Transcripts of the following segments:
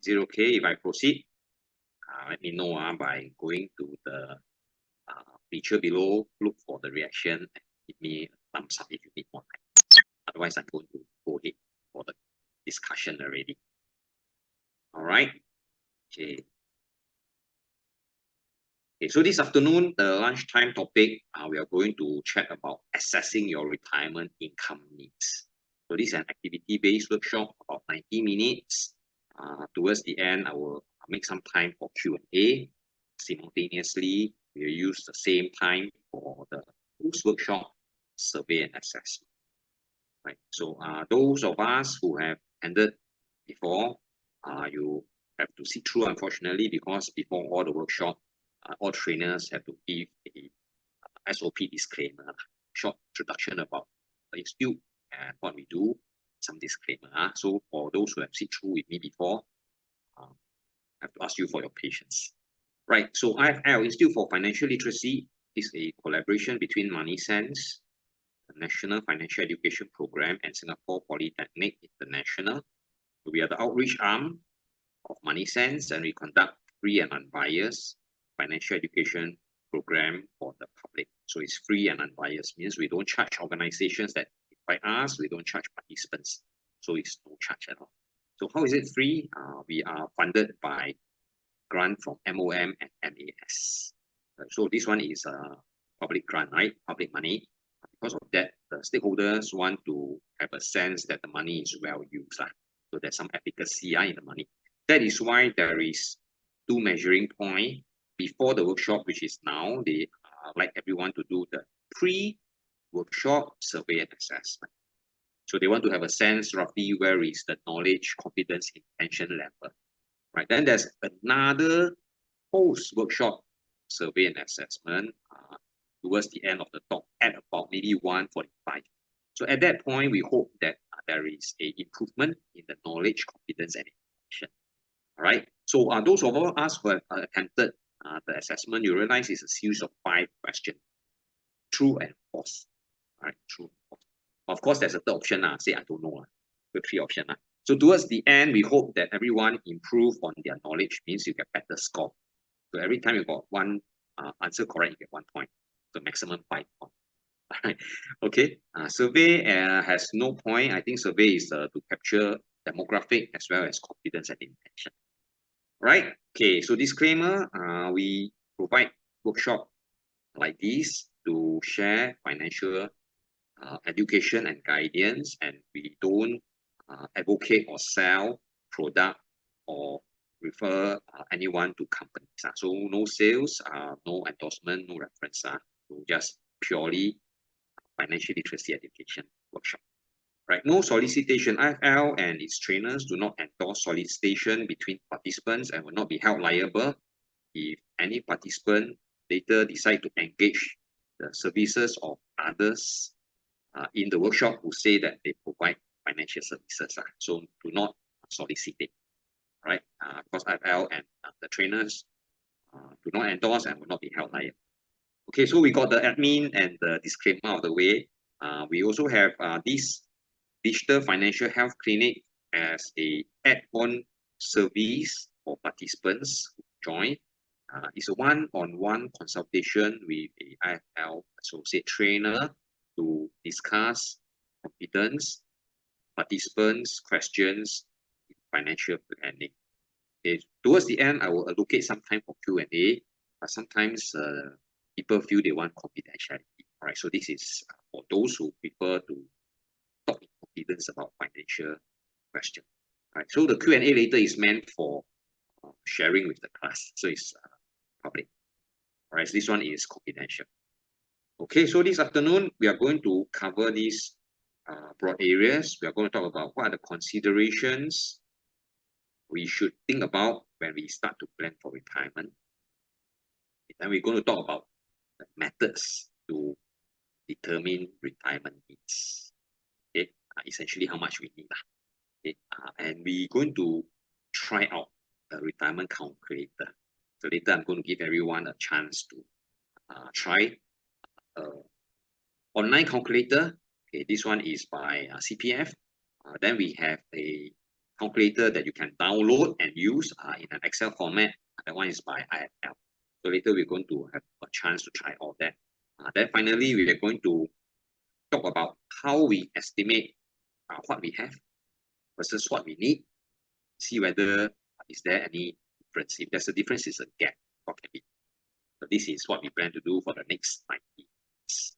Is it okay if I proceed? Let me know by going to the feature below, look for the reaction, and give me a thumbs up if you need more time. Otherwise, I'm going to go ahead for the discussion already. All right. Okay. Okay, so this afternoon, the lunchtime topic, we are going to chat about assessing your retirement income needs. So this is an activity-based workshop, about 90 minutes. Towards the end, I will make some time for Q&A. Simultaneously, we'll use the same time for the post-workshop survey and assessment. Right. So those of us who have ended before, you have to sit through, unfortunately, because before all the workshop, all trainers have to give a SOP disclaimer, short introduction about the institute and what we do, some disclaimer. So for those who have sit through with me before, I have to ask you for your patience. Right, so IFL, Institute for Financial Literacy, is a collaboration between MoneySense, the National Financial Education Program, and Singapore Polytechnic International. We are the outreach arm of MoneySense, and we conduct free and unbiased financial education program for the public. So it's free and unbiased, means we don't charge organizations that invite us, we don't charge participants. So it's no charge at all. So how is it free? We are funded by grant from MOM and MAS. So this one is a public grant, right? Public money. Because of that, the stakeholders want to have a sense that the money is well used. So there's some efficacy in the money. That is why there is two measuring points before the workshop, which is now. They like everyone to do the pre-workshop survey and assessment. So they want to have a sense roughly where is the knowledge, confidence, intention level. Right. Then there's another post-workshop survey and assessment towards the end of the talk at about maybe 1:45. So at that point, we hope that there is a improvement in the knowledge, confidence, and intention. All right. So those of us who have attempted the assessment, you realize it's a series of 5 questions, true and false. All right, true and false. Of course, there's a third option. Say I don't know. The 3 options. So towards the end, we hope that everyone improve on their knowledge, means you get better score. So every time you got one answer correct, you get 1 point. So maximum 5 points. Right. Okay. Survey has no point. I think survey is to capture demographic as well as confidence and intention. Right. Okay. So disclaimer: we provide workshop like this to share financial education and guidance, and we don't advocate or sell product or refer anyone to companies. So no sales, no endorsement, no reference. So just purely financial literacy education workshop. Right, no solicitation. IFL and its trainers do not endorse solicitation between participants and will not be held liable if any participant later decide to engage the services of others in the workshop who say that they provide financial services. So do not solicit it. Right, because IFL and the trainers do not endorse and will not be held liable. Okay, so we got the admin and the disclaimer out of the way. We also have this digital financial health clinic as a add-on service for participants who join. It's a one-on-one consultation with a IFL associate trainer to discuss competence, participants' questions, financial planning. Okay. Towards the end, I will allocate some time for Q&A, but sometimes people feel they want confidentiality. All right, so this is for those who prefer to talk in confidence about financial questions. All right, so the Q&A later is meant for sharing with the class, so it's public. All right, so this one is confidential. Okay, so this afternoon we are going to cover these broad areas. We are going to talk about what are the considerations we should think about when we start to plan for retirement. And we're going to talk about the methods to determine retirement needs. Okay, essentially how much we need. Okay, and we're going to try out a retirement calculator. So later I'm going to give everyone a chance to try online calculator. Okay, this one is by CPF. Then we have a calculator that you can download and use in an Excel format. That one is by IFL. So later we're going to have a chance to try all that. Then finally, we are going to talk about how we estimate what we have versus what we need. See whether is there any difference. If there's a difference, it's a gap. What can be? So this is what we plan to do for the next 90 years.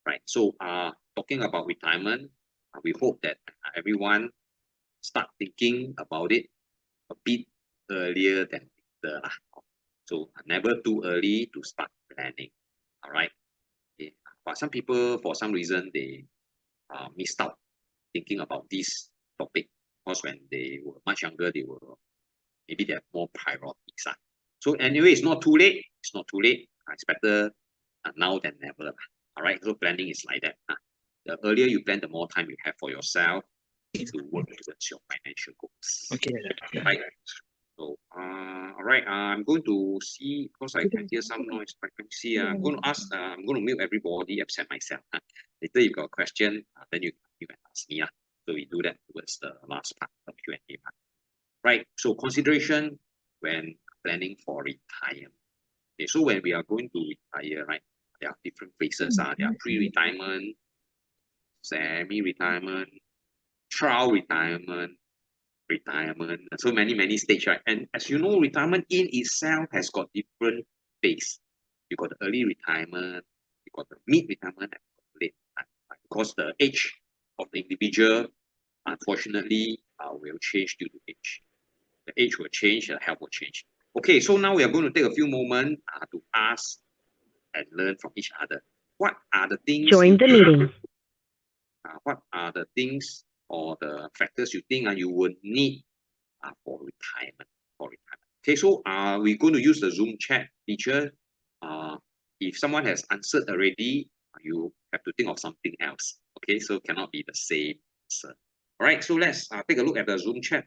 Right. So talking about retirement, we hope that everyone start thinking about it a bit earlier than later. So never too early to start planning. All right. Okay. But some people, for some reason, they missed out thinking about this topic because when they were much younger, maybe they have more priorities. So anyway, it's not too late. It's not too late. It's better now than never. All right. So planning is like that. The earlier you plan, the more time you have for yourself to work towards your financial goals. Okay. Right. So, all right. I'm going to see because I can hear some noise. I can see. I'm going to ask. I'm going to mute everybody except myself. Later, you got a question, then you can ask me. So we do that towards the last part of Q&A part. Right. So consideration when planning for retirement. Okay. So when we are going to retire, right, there are different phases. There are pre-retirement, semi-retirement, trial retirement, so many stages, right? And as you know, retirement in itself has got different phase. You got the early retirement, you got the mid-retirement, and late retirement. Because the age of the individual, unfortunately, will change due to age. The age will change, the health will change. Okay, so now we are going to take a few moments to ask and learn from each other. What are the things? Join the meeting. What are the things or the factors you think you would need for retirement? Okay, so we're going to use the Zoom chat feature. If someone has answered already, you have to think of something else. Okay, so cannot be the same answer. All right, so let's take a look at the Zoom chat,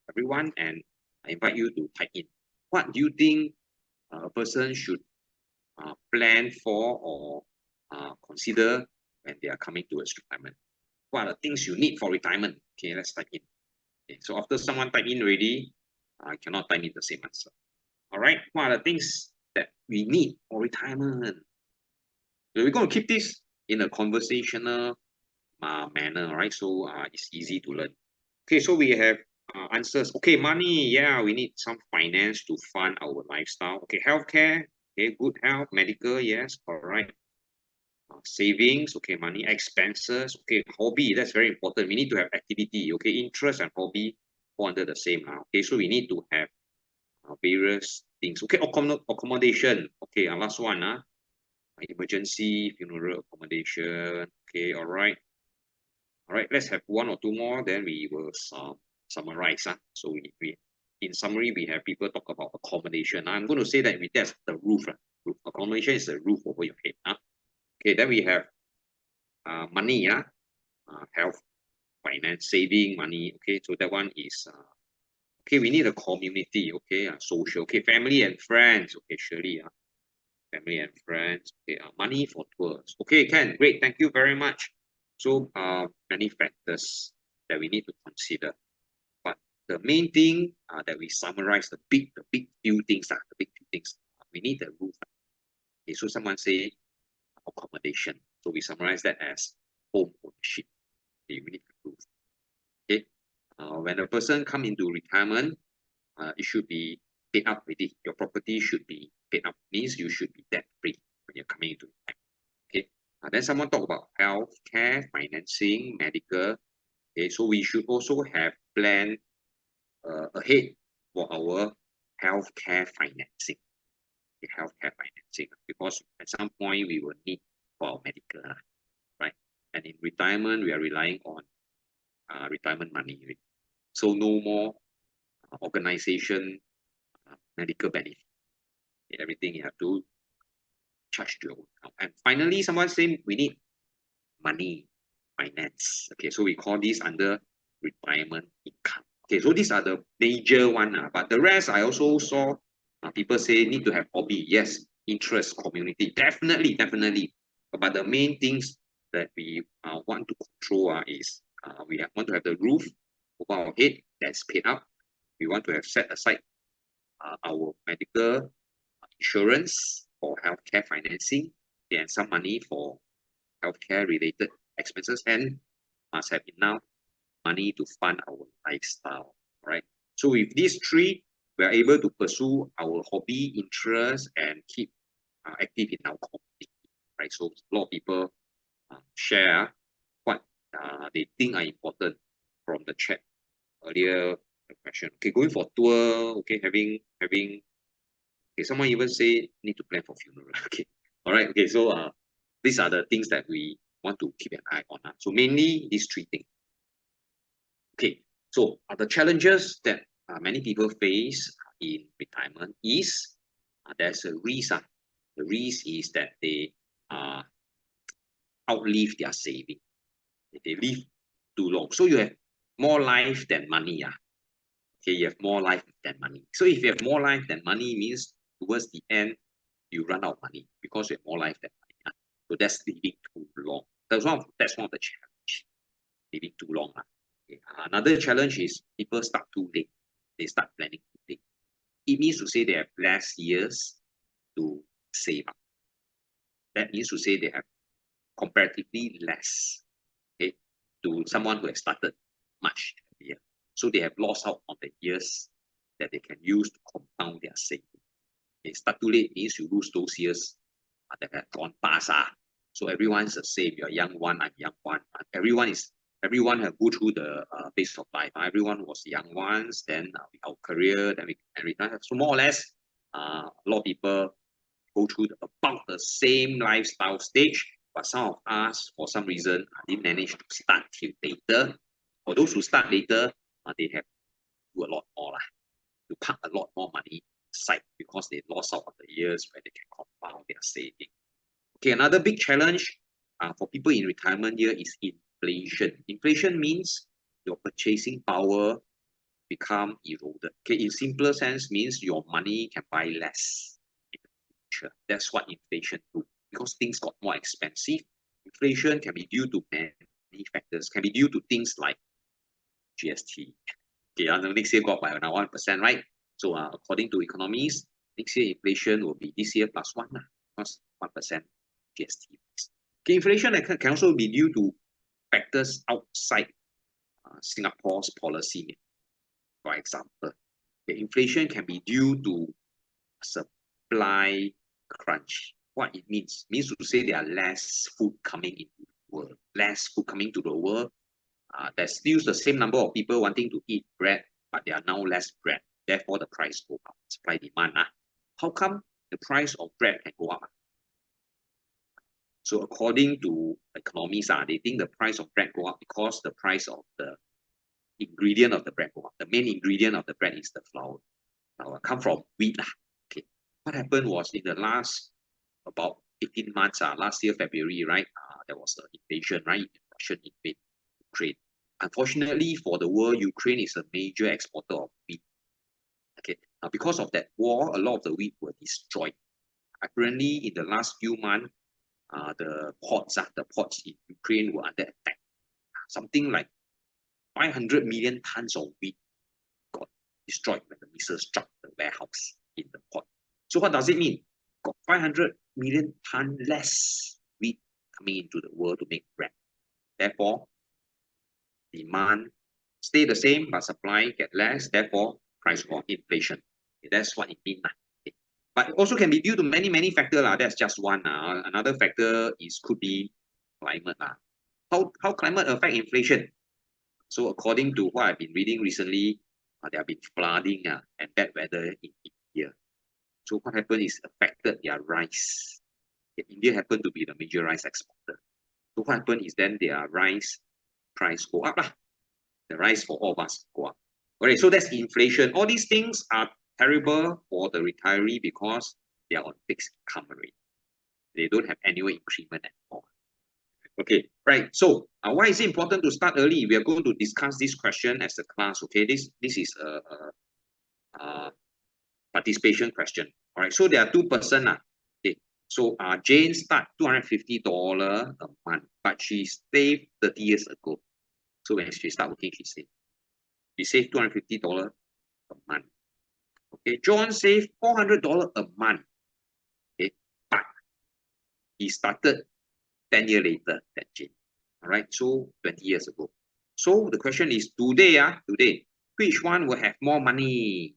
everyone, and I invite you to type in. What do you think a person should plan for or consider when they are coming towards retirement? What are the things you need for retirement? Okay, let's type in. Okay, so after someone type in already, I cannot type in the same answer. All right, what are the things that we need for retirement? So we're going to keep this in a conversational manner, right? So it's easy to learn. Okay, so we have answers. Okay, money, yeah, we need some finance to fund our lifestyle. Okay, healthcare, okay, good health, medical, yes, all right. Savings, okay, money, expenses, okay, hobby, that's very important. We need to have activity, okay, interest and hobby fall under the same. Okay, so we need to have various things. Okay, accommodation, okay, last one, emergency, funeral accommodation, okay, all right. All right, let's have one or two more, then we will summarize. So we in summary, we have people talk about accommodation. I'm going to say that that's the roof. Accommodation is the roof over your head. Okay, then we have money, health, finance, saving, money. Okay, so that one is okay. We need a community. Okay, social. Okay, family and friends. Okay, surely. Family and friends. Okay, money for tours. Okay, Ken, great. Thank you very much. So many factors that we need to consider. But the main thing that we summarize the big few things. We need the roof. Okay, so someone say accommodation. So we summarize that as home ownership. Okay, we need to prove. Okay, when a person come into retirement, it should be paid up already. Your property should be paid up. Means you should be debt free when you're coming into retirement. Okay, then someone talk about health care, financing, medical. Okay, so we should also have plan ahead for our healthcare financing. Okay, healthcare financing, because at some point we will need for our medical, right? And in retirement, we are relying on retirement money. So no more organization medical benefit. Okay, everything you have to charge to your account. And finally, someone saying we need money, finance. Okay, so we call this under retirement income. Okay, so these are the major one. But the rest, I also saw people say need to have hobby. Yes, interest, community, definitely. But the main things that we want to control is we want to have the roof, over our head that's paid up. We want to have set aside our medical insurance for healthcare financing and some money for healthcare related expenses, and must have enough money to fund our lifestyle. Right. So with these three, we are able to pursue our hobby, interests, and keep active in our community. Right. So a lot of people share what they think are important from the chat earlier question. Okay, going for tour. Okay, having. Okay, someone even say need to plan for funeral. Okay, all right. Okay, so these are the things that we want to keep an eye on. So mainly these three things. Okay, so the challenges that many people face in retirement is there's a risk. The risk is that they outlive their saving. They live too long. So you have more life than money. Okay, you have more life than money. So if you have more life than money, means towards the end, you run out of money because you have more life than money. So that's living too long. That's one of the challenge. Living too long. Okay. Another challenge is people start too late. They start planning too late. It means to say they have less years to save up. That means to say they have comparatively less, okay, to someone who has started much earlier. So they have lost out on the years that they can use to compound their savings. Okay, start too late means you lose those years that have gone past. So everyone's the same. You're a young one, I'm young one. Everyone have go through the phase of life. Everyone was young ones, then our career, then we retire. So more or less, a lot of people go through about the same lifestyle stage, but some of us, for some reason, didn't manage to start till later. For those who start later, they have to do a lot more, to park a lot more money aside because they lost out on the years where they can compound their saving. Okay, another big challenge for people in retirement year is inflation. Inflation means your purchasing power become eroded. Okay, in simpler sense means your money can buy less. That's what inflation do. Because things got more expensive, inflation can be due to many factors. Can be due to things like GST. Okay, the next year got by around 1%, right? So according to economists, next year inflation will be this year plus 1%, plus 1% GST. Okay, inflation can also be due to factors outside Singapore's policy. For example, the inflation can be due to supply crunch. What it means to say there are less food coming into the world. Less food coming to the world. There's still the same number of people wanting to eat bread, but there are now less bread. Therefore, the price go up. Supply demand. How come the price of bread can go up? So according to economists, they think the price of bread go up because the price of the ingredient of the bread go up. The main ingredient of the bread is the flour. Flour come from wheat. Okay. What happened was in the last about 18 months, last year, February, right? There was an invasion, right? Russian invade Ukraine. Unfortunately for the world, Ukraine is a major exporter of wheat. Okay. Because of that war, a lot of the wheat were destroyed. Apparently, in the last few months, the ports in Ukraine were under attack. Something like 500 million tons of wheat got destroyed when the missiles struck the warehouse in the port. So what does it mean? Got 500 million tons less wheat coming into the world to make bread. Therefore, demand stay the same, but supply get less. Therefore, price for inflation. Okay, that's what it means. Okay. But it also can be due to many factors. That's just one. Another factor could be climate. How climate affect inflation? So according to what I've been reading recently, there have been flooding and bad weather in India. So what happened is affected their rice. India happened to be the major rice exporter. So what happened is then their rice price go up. The rice for all of us go up. Okay, so that's inflation. All these things are terrible for the retiree because they are on fixed income already. They don't have annual increment anymore. Okay, right. So why is it important to start early? We are going to discuss this question as a class. Okay, this is a participation question. All right. So there are 2 persons. Okay. So Jane start $250 a month, but she saved 30 years ago. So when she start working, she saved. we save $250 a month. Okay, John saved $400 a month. Okay, but he started 10 years later than Jane. All right, so 20 years ago. So the question is today, which one will have more money?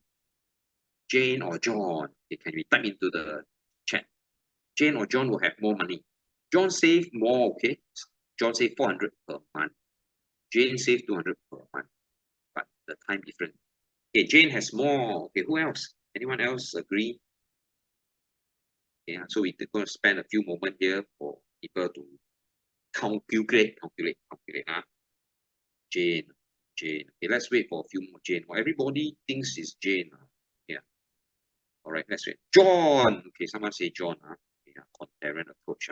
Jane or John? Okay, can we type into the chat? Jane or John will have more money. John saved more, okay? John saved 400 per month. Jane saved 200 per month. But the time different. Okay, Jane has more. Okay, who else? Anyone else agree? Yeah, so we're going to spend a few moments here for people to calculate. Jane. Okay, let's wait for a few more Jane. Well, everybody thinks it's Jane. Yeah. All right, let's wait. John. Okay, someone say John. Yeah, contrarian approach.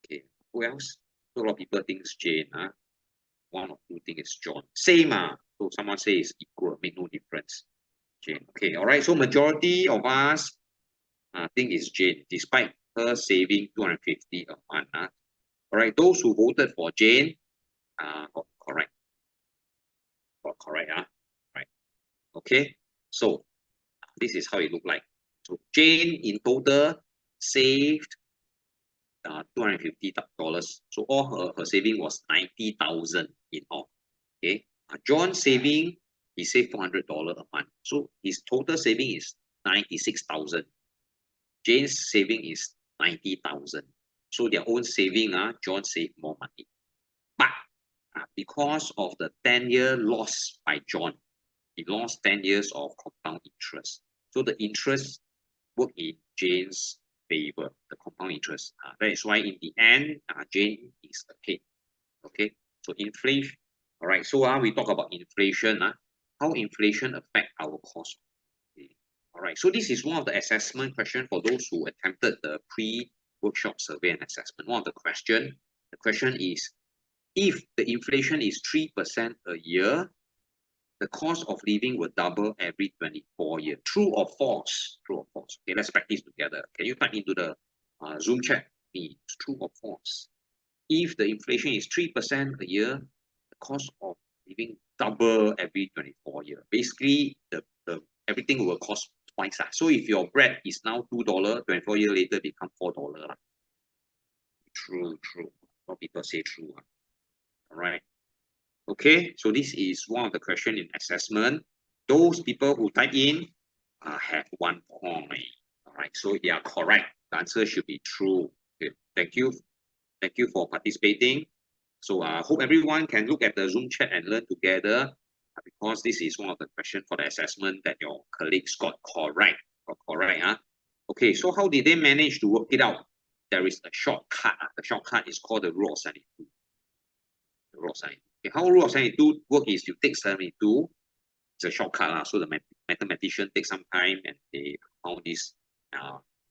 Okay, who else? So a lot of people think it's Jane. One or two think it's John. Same. So someone says equal, make no difference. Jane. Okay, all right. So majority of us think it's Jane, despite her saving 250 a month. All right, those who voted for Jane got correct. Got correct. Right. Okay, so this is how it looked like. So Jane in total saved $250. So all her saving was 90,000 in all. Okay, John saving, he saved $400 a month. So his total saving is 96,000. Jane's saving is 90,000. So their own saving, John saved more money. But because of the 10-year loss by John, he lost 10 years of compound interest. So the interest worked in Jane's favor, the compound interest. That is why in the end, Jane is ahead. Okay, so inflation. All right, so we talk about inflation. How inflation affect our cost. Okay. All right, so this is one of the assessment questions for those who attempted the pre-workshop survey and assessment. One of the question is, if the inflation is 3% a year, the cost of living will double every 24 years. True or false? True or false? Okay, let's practice together. Can you type into the Zoom chat? It's true or false? If the inflation is 3% a year, the cost of living double every 24 years. Basically, the everything will cost twice. So if your bread is now $2, 24 years later become $4. True. A lot of people say true. All right. Okay, so this is one of the questions in assessment. Those people who type in have 1 point. All right, so they are correct. The answer should be true. Okay, thank you for participating. So I hope everyone can look at the Zoom chat and learn together, because this is one of the questions for the assessment that your colleagues got correct. Okay, so how did they manage to work it out? There is a shortcut. The shortcut is called the rule of 72. The rule of 72. Okay, how rule of 72 work is you take 72, it's a shortcut, so the mathematician takes some time and they found this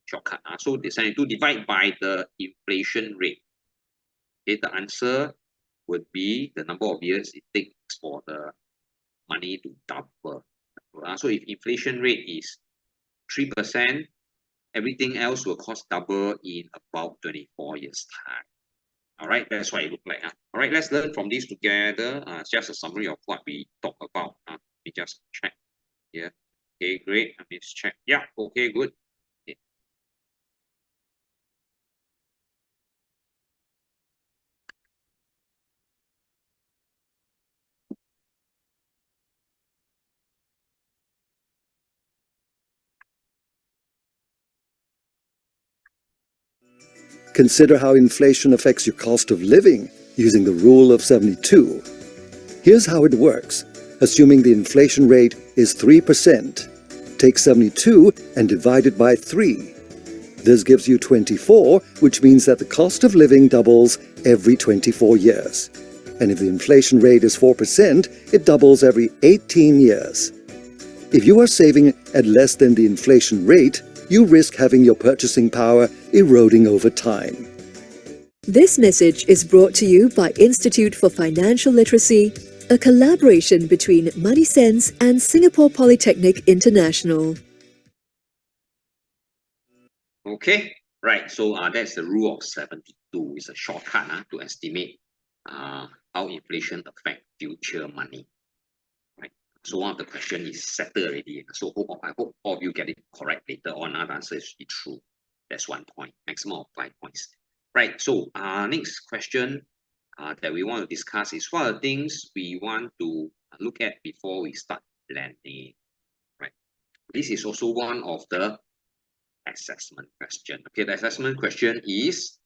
shortcut. So the 72 divided by the inflation rate. Okay, the answer would be the number of years it takes for the money to double. So if inflation rate is 3%, everything else will cost double in about 24 years' time. All right, that's what it looks like. All right, let's learn from this together. It's just a summary of what we talked about. We just check here. Okay, great. Let me check. Yeah, okay, good. Okay. Consider how inflation affects your cost of living using the rule of 72. Here's how it works. Assuming the inflation rate is 3%, take 72 and divide it by 3. This gives you 24, which means that the cost of living doubles every 24 years. And if the inflation rate is 4%, it doubles every 18 years. If you are saving at less than the inflation rate, you risk having your purchasing power eroding over time. This message is brought to you by Institute for Financial Literacy, a collaboration between MoneySense and Singapore Polytechnic International. Okay, right. So that's the rule of 72. It's a shortcut to estimate how inflation affects future money. Right. So one of the question is settled already. So I hope all of you get it correct later on. The answer is true. That's 1 point, maximum of 5 points. Right, so next question that we want to discuss is what are the things we want to look at before we start planning. Right, this is also one of the assessment question. Okay, the assessment question is,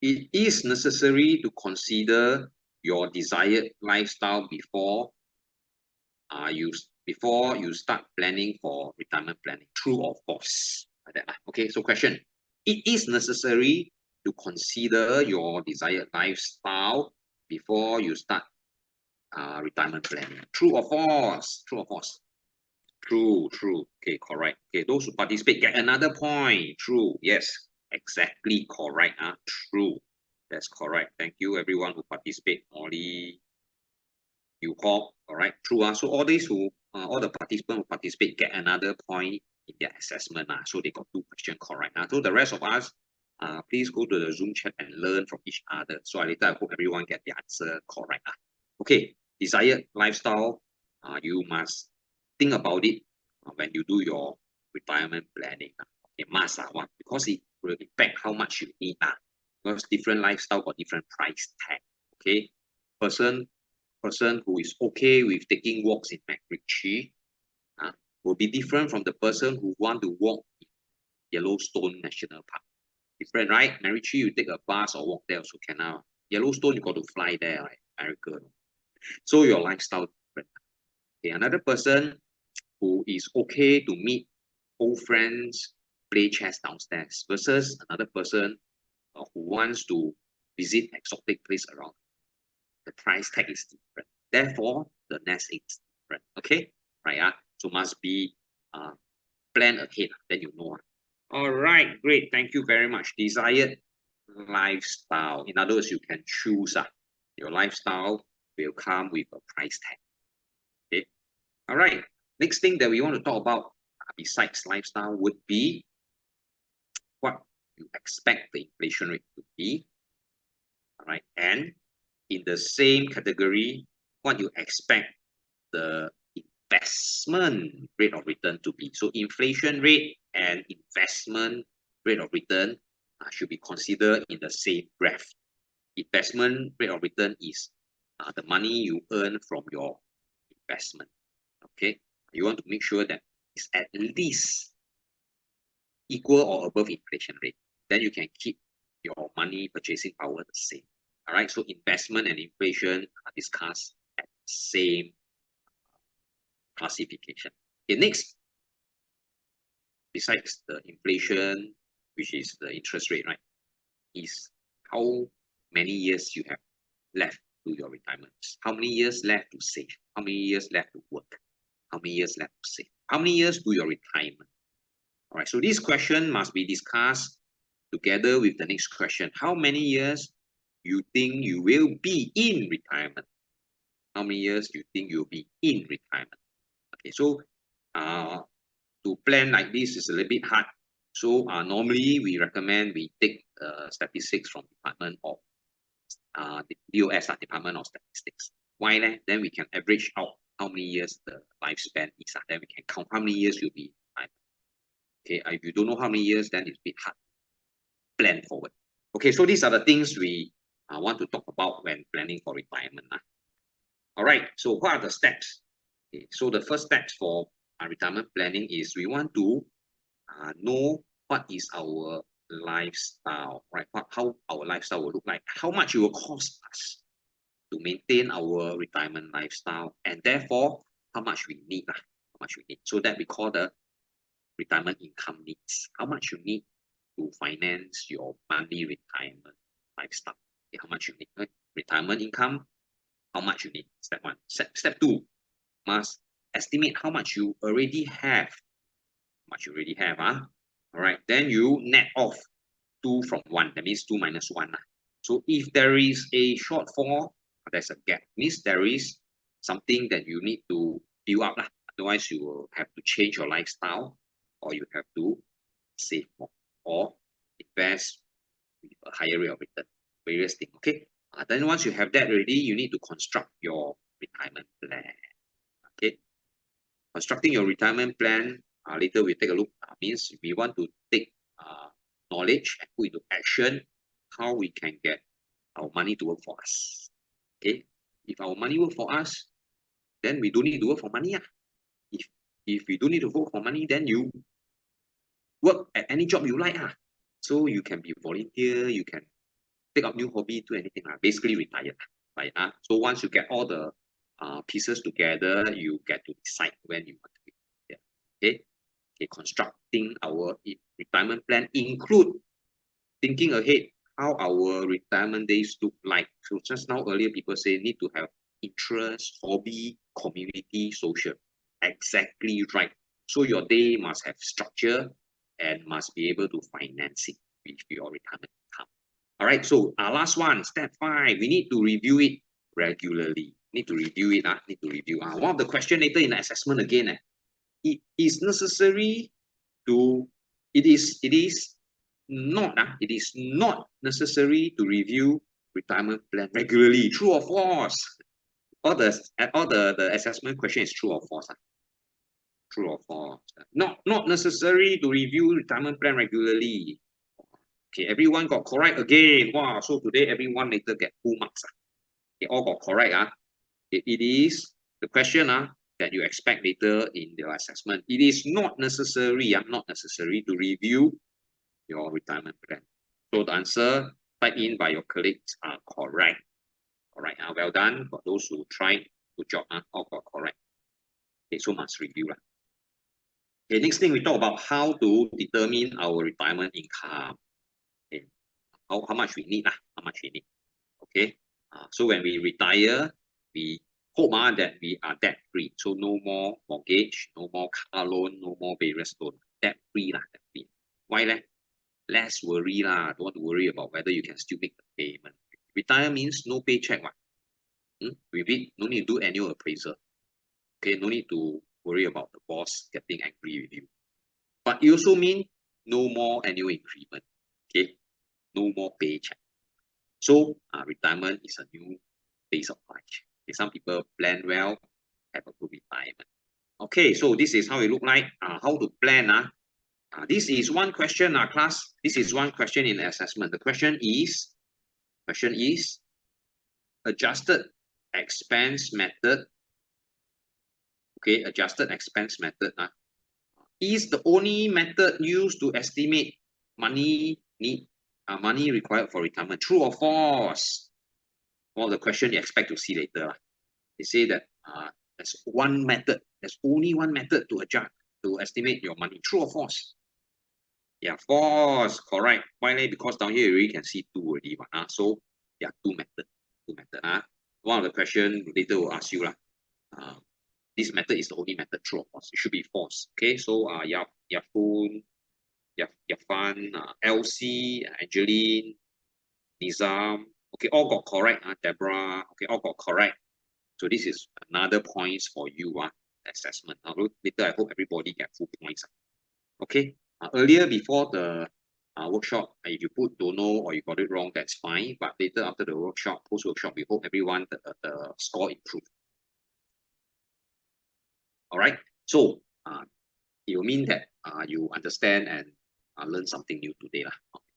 it is necessary to consider your desired lifestyle before you start planning for retirement planning. True or false? Like that. Okay, so question. It is necessary to consider your desired lifestyle before you start retirement planning. True or false? True or false? True, true. Okay, correct. Okay, those who participate get another point. True. Yes, exactly correct. True. That's correct. Thank you, everyone who participate. Molly, you call, all right, true. So all these all the participants who participate get another point in their assessment. So they got 2 questions correct. So the rest of us, please go to the Zoom chat and learn from each other. So later I hope everyone get the answer correct. Okay, desired lifestyle, you must think about it when you do your retirement planning. Okay, must because it will affect how much you need. Because different lifestyle got different price tag. Okay, person who is okay with taking walks in MacRitchie will be different from the person who want to walk in Yellowstone National Park. Different, right? MacRitchie, you take a bus or walk there also can. Yellowstone, you got to fly there, right? America. So your lifestyle is different. Okay, another person who is okay to meet old friends, play chess downstairs, versus another person who wants to visit exotic place around. The price tag is different. Therefore, the nest egg is different. Okay, right? So must be plan ahead. Then you know. All right, great. Thank you very much. Desired lifestyle. In other words, you can choose. Your lifestyle will come with a price tag. Okay. All right. Next thing that we want to talk about besides lifestyle would be what you expect the inflation rate to be. All right, and in the same category, what you expect the investment rate of return to be. So inflation rate and investment rate of return should be considered in the same graph. Investment rate of return is the money you earn from your investment. Okay, you want to make sure that it's at least equal or above inflation rate. Then you can keep your money purchasing power the same. All right, so investment and inflation are discussed at the same classification. Okay, next, besides the inflation, which is the interest rate, right, is how many years you have left to your retirement. How many years left to save? How many years left to work? How many years left to save? How many years to your retirement? All right, so this question must be discussed together with the next question. How many years you think you will be in retirement? How many years do you think you'll be in retirement? Okay, so to plan like this is a little bit hard. So normally we recommend we take statistics from Department of the DOS, Department of Statistics. Why? Then we can average out how many years the lifespan is. Then we can count how many years you'll be in retirement. Okay, if you don't know how many years, then it's a bit hard to plan forward. Okay, so these are the things we want to talk about when planning for retirement. All right, so what are the steps? Okay, so the first steps for retirement planning is we want to know what is our lifestyle, right? How our lifestyle will look like, how much it will cost us to maintain our retirement lifestyle, and therefore how much we need, So that we call the retirement income needs. How much you need to finance your monthly retirement lifestyle. Okay, how much you need, right? Retirement income, how much you need. Step 1. Step 2, must estimate how much you already have. All right, then you net off 2 from 1. That means 2 minus 1. So if there is a shortfall, there's a gap. Means there is something that you need to build up. Otherwise, you will have to change your lifestyle, or you have to save more, or invest with a higher rate of return. Various things. Okay. Then once you have that already, you need to construct your retirement plan. Okay, constructing your retirement plan. Later we take a look. Means we want to take knowledge and put into action how we can get our money to work for us. Okay, if our money work for us, then we don't need to work for money. If we don't need to work for money, then you work at any job you like. So you can be volunteer, you can take up new hobby, do anything. Basically retire. Right? So once you get all the pieces together, you get to decide when you want to be. Okay. Okay, constructing our retirement plan include thinking ahead how our retirement days look like. So just now earlier people say need to have interest, hobby, community, social. Exactly right. So your day must have structure and must be able to finance it with your retirement income. All right, so last one, step 5, we need to review it regularly. Need to review it. Need to review. One of the question later in the assessment again. It is necessary to. It is not necessary to review retirement plan regularly. True or false? All the assessment question is true or false. True or false? Not necessary to review retirement plan regularly. Okay, everyone got correct again. Wow, so today everyone later get full marks. They all got correct. It is the question that you expect later in the assessment. It is not necessary to review your retirement plan. So the answer typed in by your colleagues are correct. Alright, well done for those who tried. Good job. All got correct. Okay, so must review. Okay, next thing we talk about how to determine our retirement income. Okay, how much we need. How much we need. Okay, so when we retire, we hope that we are debt free. So no more mortgage, no more car loan, no more various loan. Debt free. Debt free. Why? Less worry. Don't want to worry about whether you can still make the payment. Retire means no paycheck. With it, no need to do annual appraisal. Okay, no need to worry about the boss getting angry with you. But it also means no more annual increment. Okay, no more paycheck. So retirement is a new phase of life. Okay, some people plan well, have a good retirement. Okay, so this is how it look like. How to plan. This is one question, class. This is one question in the assessment. The question is adjusted expense method. Okay, adjusted expense method is the only method used to estimate money required for retirement. True or false? Well, the question you expect to see later. They say that there's one method. There's only one method to estimate your money. True or false? Yeah, false. Correct. Why? Because down here you already can see 2 already. So there are 2 methods. One of the questions later will ask you this method is the only method. True or false? It should be false. Okay, so Yafun, Yafan, Elsie, Angeline, Nizam. Okay, all got correct. Deborah. Okay, all got correct. So this is another points for you. Assessment. Later, I hope everybody get full points. Okay. Earlier before the workshop, if you put don't know or you got it wrong, that's fine. But later after the workshop, post-workshop, we hope everyone the score improved. All right. So it will mean that you understand and learn something new today.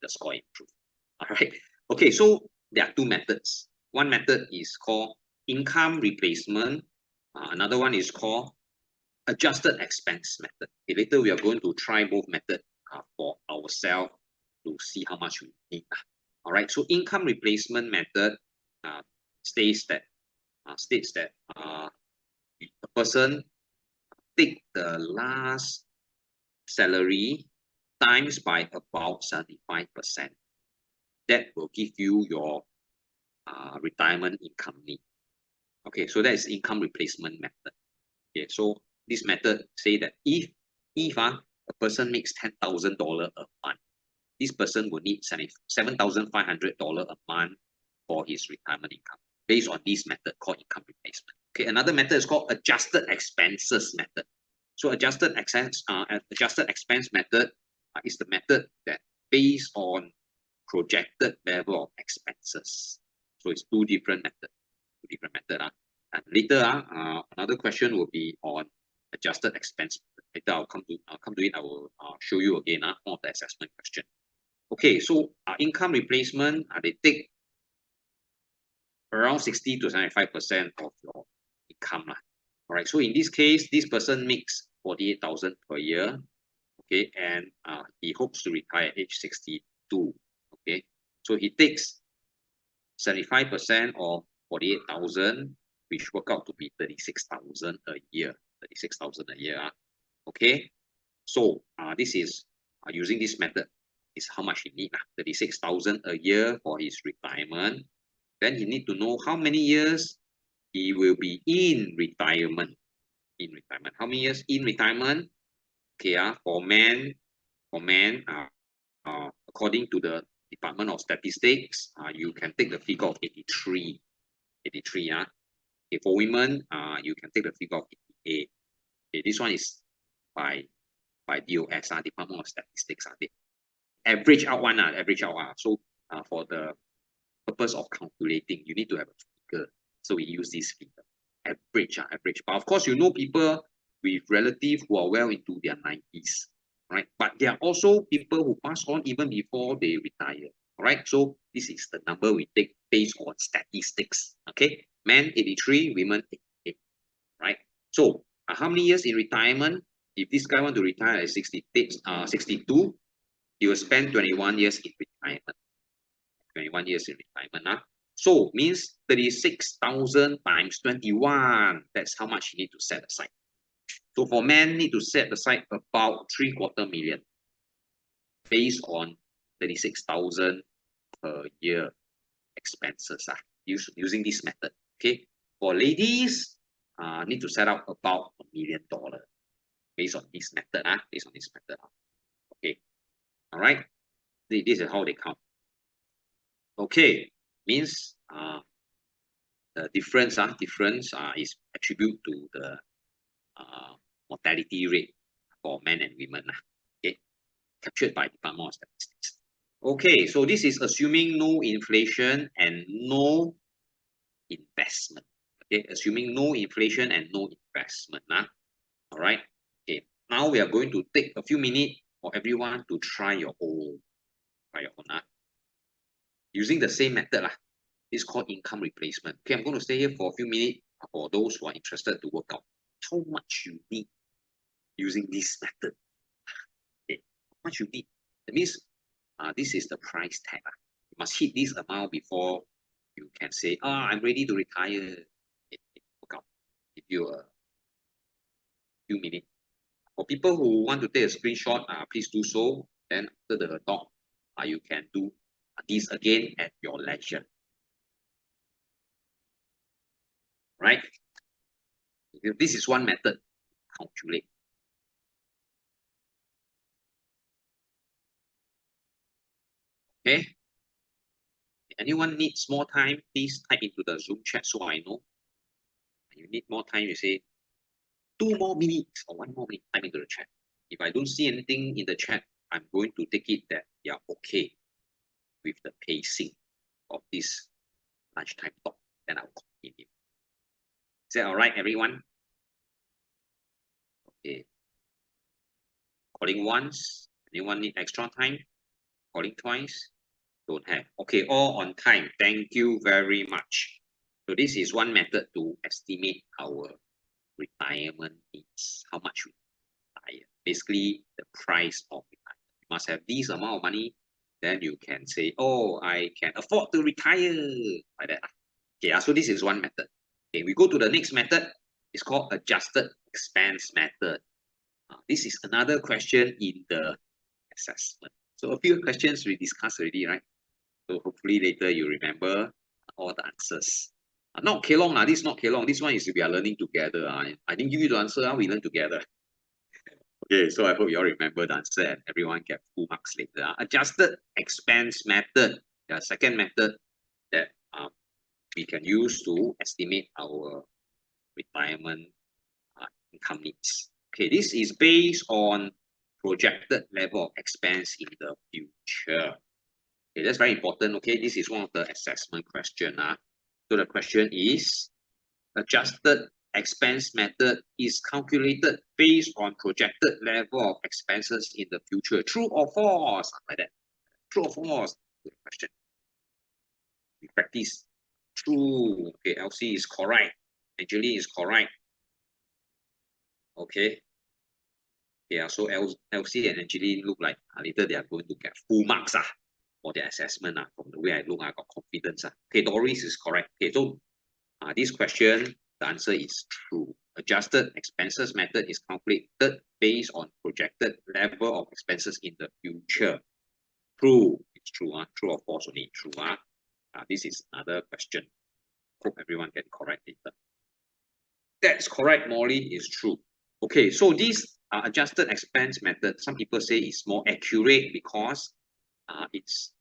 The score improved. All right. Okay. So there are 2 methods. One method is called income replacement. Another one is called adjusted expense method. Okay, later we are going to try both methods for ourselves to see how much we need. All right. So income replacement method states that a person take the last salary times by about 75%. That will give you your retirement income need. Okay, so that is income replacement method. Okay, so this method say that if a person makes $10,000 a month, this person will need $7,500 a month for his retirement income based on this method called income replacement. Okay, another method is called adjusted expenses method. So adjusted expense method is the method that based on projected level of expenses. So it's 2 different methods. And later, another question will be on adjusted expense. Later, I'll come to it. I will show you again more of the assessment question. Okay, so income replacement, they take around 60 to 75% of your income. All right, so in this case, this person makes 48,000 per year. Okay, and he hopes to retire at age 62. Okay, so he takes 75% of 48,000, which work out to be 36,000 a year. 36,000 a year. Okay, so this is using this method is how much he needs. 36,000 a year for his retirement. Then he need to know how many years he will be in retirement. How many years in retirement? Okay, for men, according to the Department of Statistics, you can take the figure of 83. 83, okay, for women, you can take the figure of 88. Okay, this one is by DOS, Department of Statistics. They average out one, average out. So for the purpose of calculating, you need to have a figure. So we use this figure, average. But of course, you know people with relatives who are well into their 90s, right? But there are also people who pass on even before they retire, all right? So this is the number we take based on statistics, okay? Men 83, women 88, right? So how many years in retirement? If this guy want to retire at 62, he will spend 21 years in retirement. 21 years in retirement. So means 36,000 times 21. That's how much you need to set aside. So for men, need to set aside about 750,000 based on 36,000 per year expenses using this method. Okay. For ladies, need to set up about $1 million based on this method. Okay. All right. This is how they count. Okay, means the difference is attributed to the mortality rate for men and women. Okay, captured by Department of Statistics. Okay, so this is assuming no inflation and no investment. Okay, assuming no inflation and no investment. All right. Okay, now we are going to take a few minutes for everyone to try your own. Using the same method. It's called income replacement. Okay, I'm going to stay here for a few minutes for those who are interested to work out how much you need using this method. Okay, how much you need. That means this is the price tag. You must hit this amount before you can say, I'm ready to retire. Work out. Give you a few minutes. For people who want to take a screenshot, please do so. Then after the talk, you can do this again at your leisure. Right? This is one method. Calculate. Okay. Anyone needs more time, please type into the Zoom chat so I know. You need more time, you say 2 more minutes or 1 more minute, type into the chat. If I don't see anything in the chat, I'm going to take it that you're okay with the pacing of this lunchtime talk. Then I'll continue. Is that all right, everyone? Okay. Calling once. Anyone need extra time? Calling twice? Don't have. Okay, all on time. Thank you very much. So this is one method to estimate our retirement needs. How much we retire. Basically, the price of retirement. You must have this amount of money. Then you can say, I can afford to retire. Like that. Okay, so this is one method. Okay, we go to the next method. It's called adjusted expense method. This is another question in the assessment. So a few questions we discussed already, right? So hopefully later you remember all the answers. Not Kelong, this is not Kelong. This one is we are learning together. I didn't give you the answer, we learn together. Okay, so I hope you all remember the answer and everyone get full marks later. Adjusted expense method, the second method that we can use to estimate our retirement income needs. Okay, this is based on projected level of expense in the future. Okay, that's very important. Okay, this is one of the assessment question. So the question is, adjusted expense method is calculated based on projected level of expenses in the future. True or false? Like that. True or false? Good question. We practice. True. Okay, LC is correct. Angeline is correct. Okay. Yeah, so LC and Angeline look like later they are going to get full marks for their assessment. From the way I look, I got confidence. Okay, Doris is correct. Okay, so this question, the answer is true. Adjusted expenses method is calculated based on projected level of expenses in the future. True. It's true. True or false only. True. This is another question. Hope everyone get correct later. That's correct, Molly. Is true. Okay, so this adjusted expense method, some people say is more accurate because it's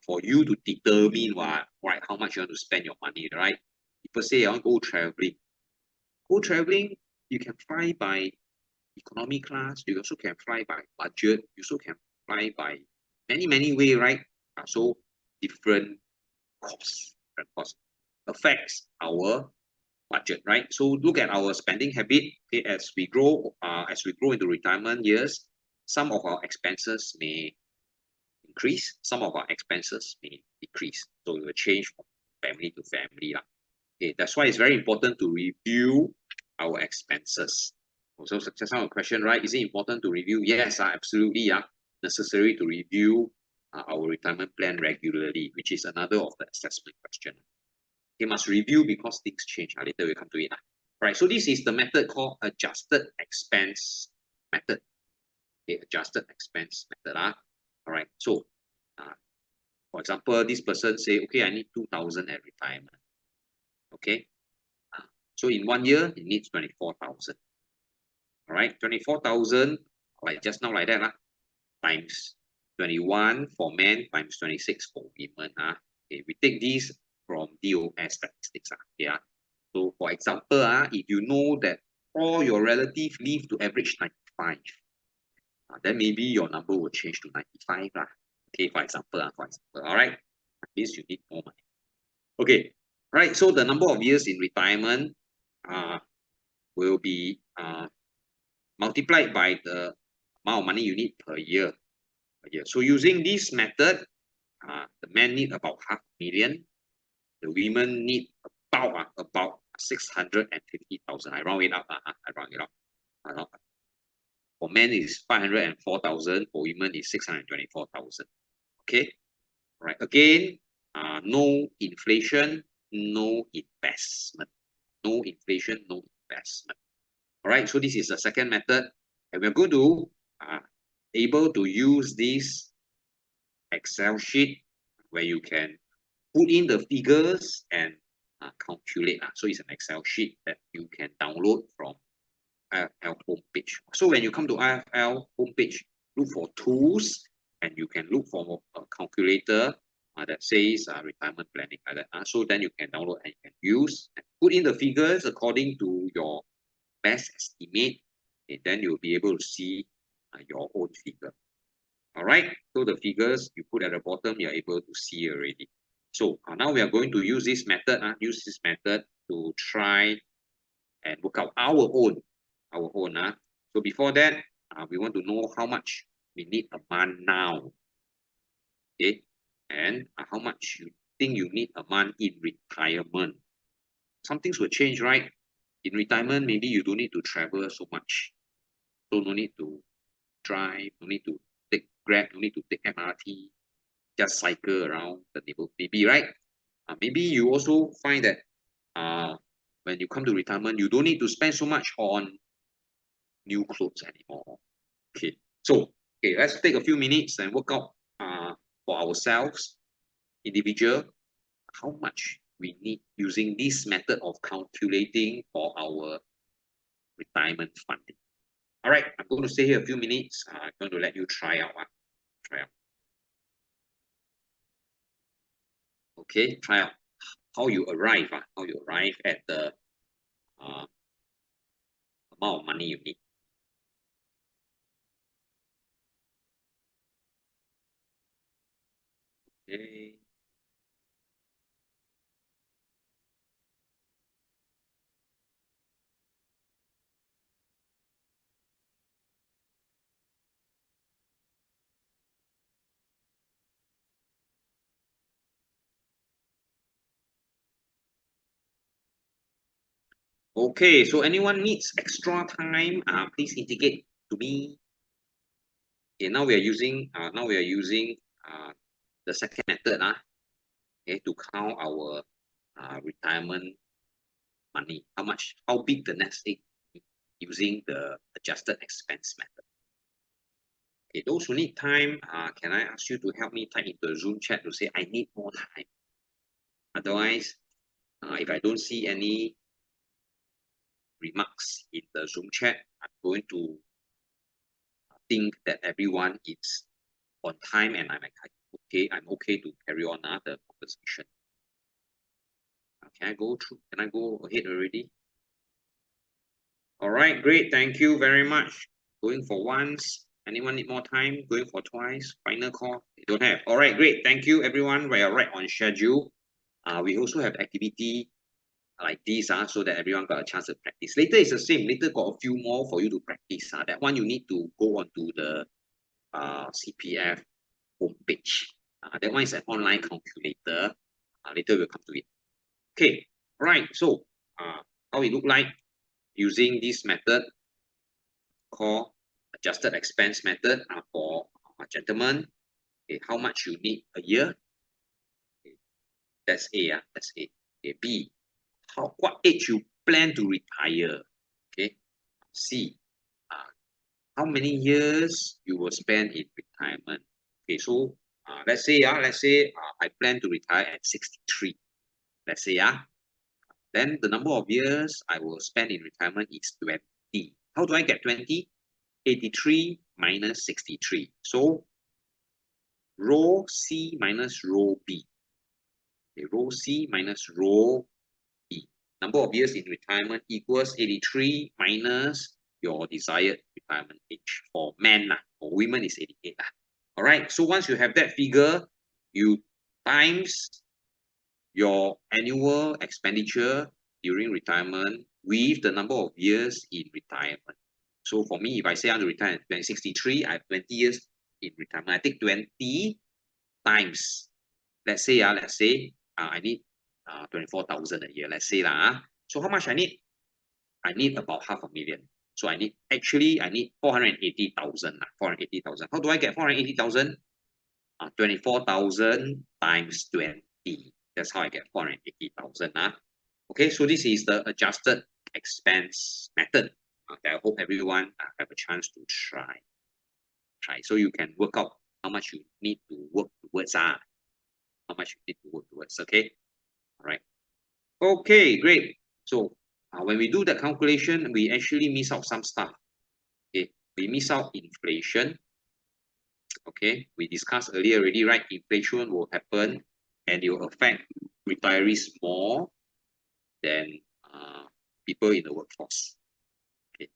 for you to determine right how much you want to spend your money, right? People say I want to go traveling. Go traveling, you can fly by economy class. You also can fly by budget. You also can fly by many ways, right? So different costs affects our budget, right? So look at our spending habit. Okay, as we grow into retirement years, some of our expenses may increase, some of our expenses may decrease. So it will change from family to family. Okay, that's why it's very important to review our expenses. Also, just now a question, right? Is it important to review? Yes, absolutely. Necessary to review our retirement plan regularly, which is another of the assessment question. You must review because things change. Later we'll come to it. Right, so this is the method called adjusted expense method. Okay, adjusted expense method. All right, so for example, this person say, okay, I need 2,000 at retirement. Okay, so in 1 year, it needs 24,000. All right, 24,000, like just now like that, times 21 for men, times 26 for women. Okay, we take these from DOS statistics. Yeah. So for example, if you know that all your relatives live to average 95, then maybe your number will change to 95. Okay, for example, all right. That means you need more money. Okay, right. So the number of years in retirement will be multiplied by the amount of money you need per year. So using this method, the men need about 500,000. The women need about 650,000. I round it up. For men is 504,000. For women is 624,000. Okay. Right. Again, no inflation, no investment. No inflation, no investment. All right. So this is the second method, and we're going to able to use this Excel sheet where you can put in the figures and calculate. So it's an Excel sheet that you can download from IFL homepage. So when you come to IFL homepage, look for tools, and you can look for a calculator that says retirement planning like that. So then you can download and you can use and put in the figures according to your best estimate, and then you'll be able to see your own figure. All right, so the figures you put at the bottom, you're able to see already. So now we are going to use this method. To try and work out our own. So before that, we want to know how much we need a month now. Okay, and how much you think you need a month in retirement. Some things will change, right? In retirement, maybe you don't need to travel so much. So no need to drive, no need to take Grab, no need to take MRT, just cycle around the neighborhood, maybe, right? Maybe you also find that when you come to retirement, you don't need to spend so much on new clothes anymore. Okay, so let's take a few minutes and work out for ourselves, individual, how much we need using this method of calculating for our retirement funding. All right, I'm going to stay here a few minutes. I'm going to let you try out. Okay, try out how you arrive at the amount of money you need. Okay. Okay, so anyone needs extra time, please indicate to me. Okay, now we are using the second method, okay, to count our retirement money. How big the nest egg using the adjusted expense method. Okay, those who need time, can I ask you to help me type into the Zoom chat to say I need more time? Otherwise, if I don't see any remarks in the Zoom chat, I'm going to think that everyone is on time and I'm okay to carry on the conversation. Can I go ahead already? All right, great. Thank you very much. Going for once. Anyone need more time? Going for twice. Final call. They don't have. All right, great. Thank you, everyone. We are right on schedule. We also have activity like this, so that everyone got a chance to practice. Later is the same. Later got a few more for you to practice. That one you need to go on to the CPF homepage. That one is an online calculator. Later we'll come to it. Okay, all right. So how it look like using this method called adjusted expense method for gentlemen. Okay, how much you need a year? Okay, that's A. That's A. Okay, B. What age you plan to retire? Okay. C. How many years you will spend in retirement? Okay, so let's say I plan to retire at 63. Let's say then the number of years I will spend in retirement is 20. How do I get 20? 83 minus 63. So row C minus row B. Okay, row C minus row B. Number of years in retirement equals 83 minus your desired retirement age. For men, for women is 88. All right, so once you have that figure, you times your annual expenditure during retirement with the number of years in retirement. So for me, if I say I want to retire at 63, I have 20 years in retirement. I take 20 times. Let's say I need 24,000 a year. Let's say So how much I need? I need about 500,000. So I need 480,000. 480,000. How do I get 480,000? 24,000 times 20. That's how I get 480,000. Okay, so this is the adjusted expense method. Okay, I hope everyone have a chance to try. So you can work out how much you need to work towards. How much you need to work towards. Okay, all right. Okay, great. So when we do that calculation, we actually miss out some stuff. Okay, we miss out inflation. Okay, we discussed earlier already, right? Inflation will happen and it will affect retirees more than people in the workforce. Okay,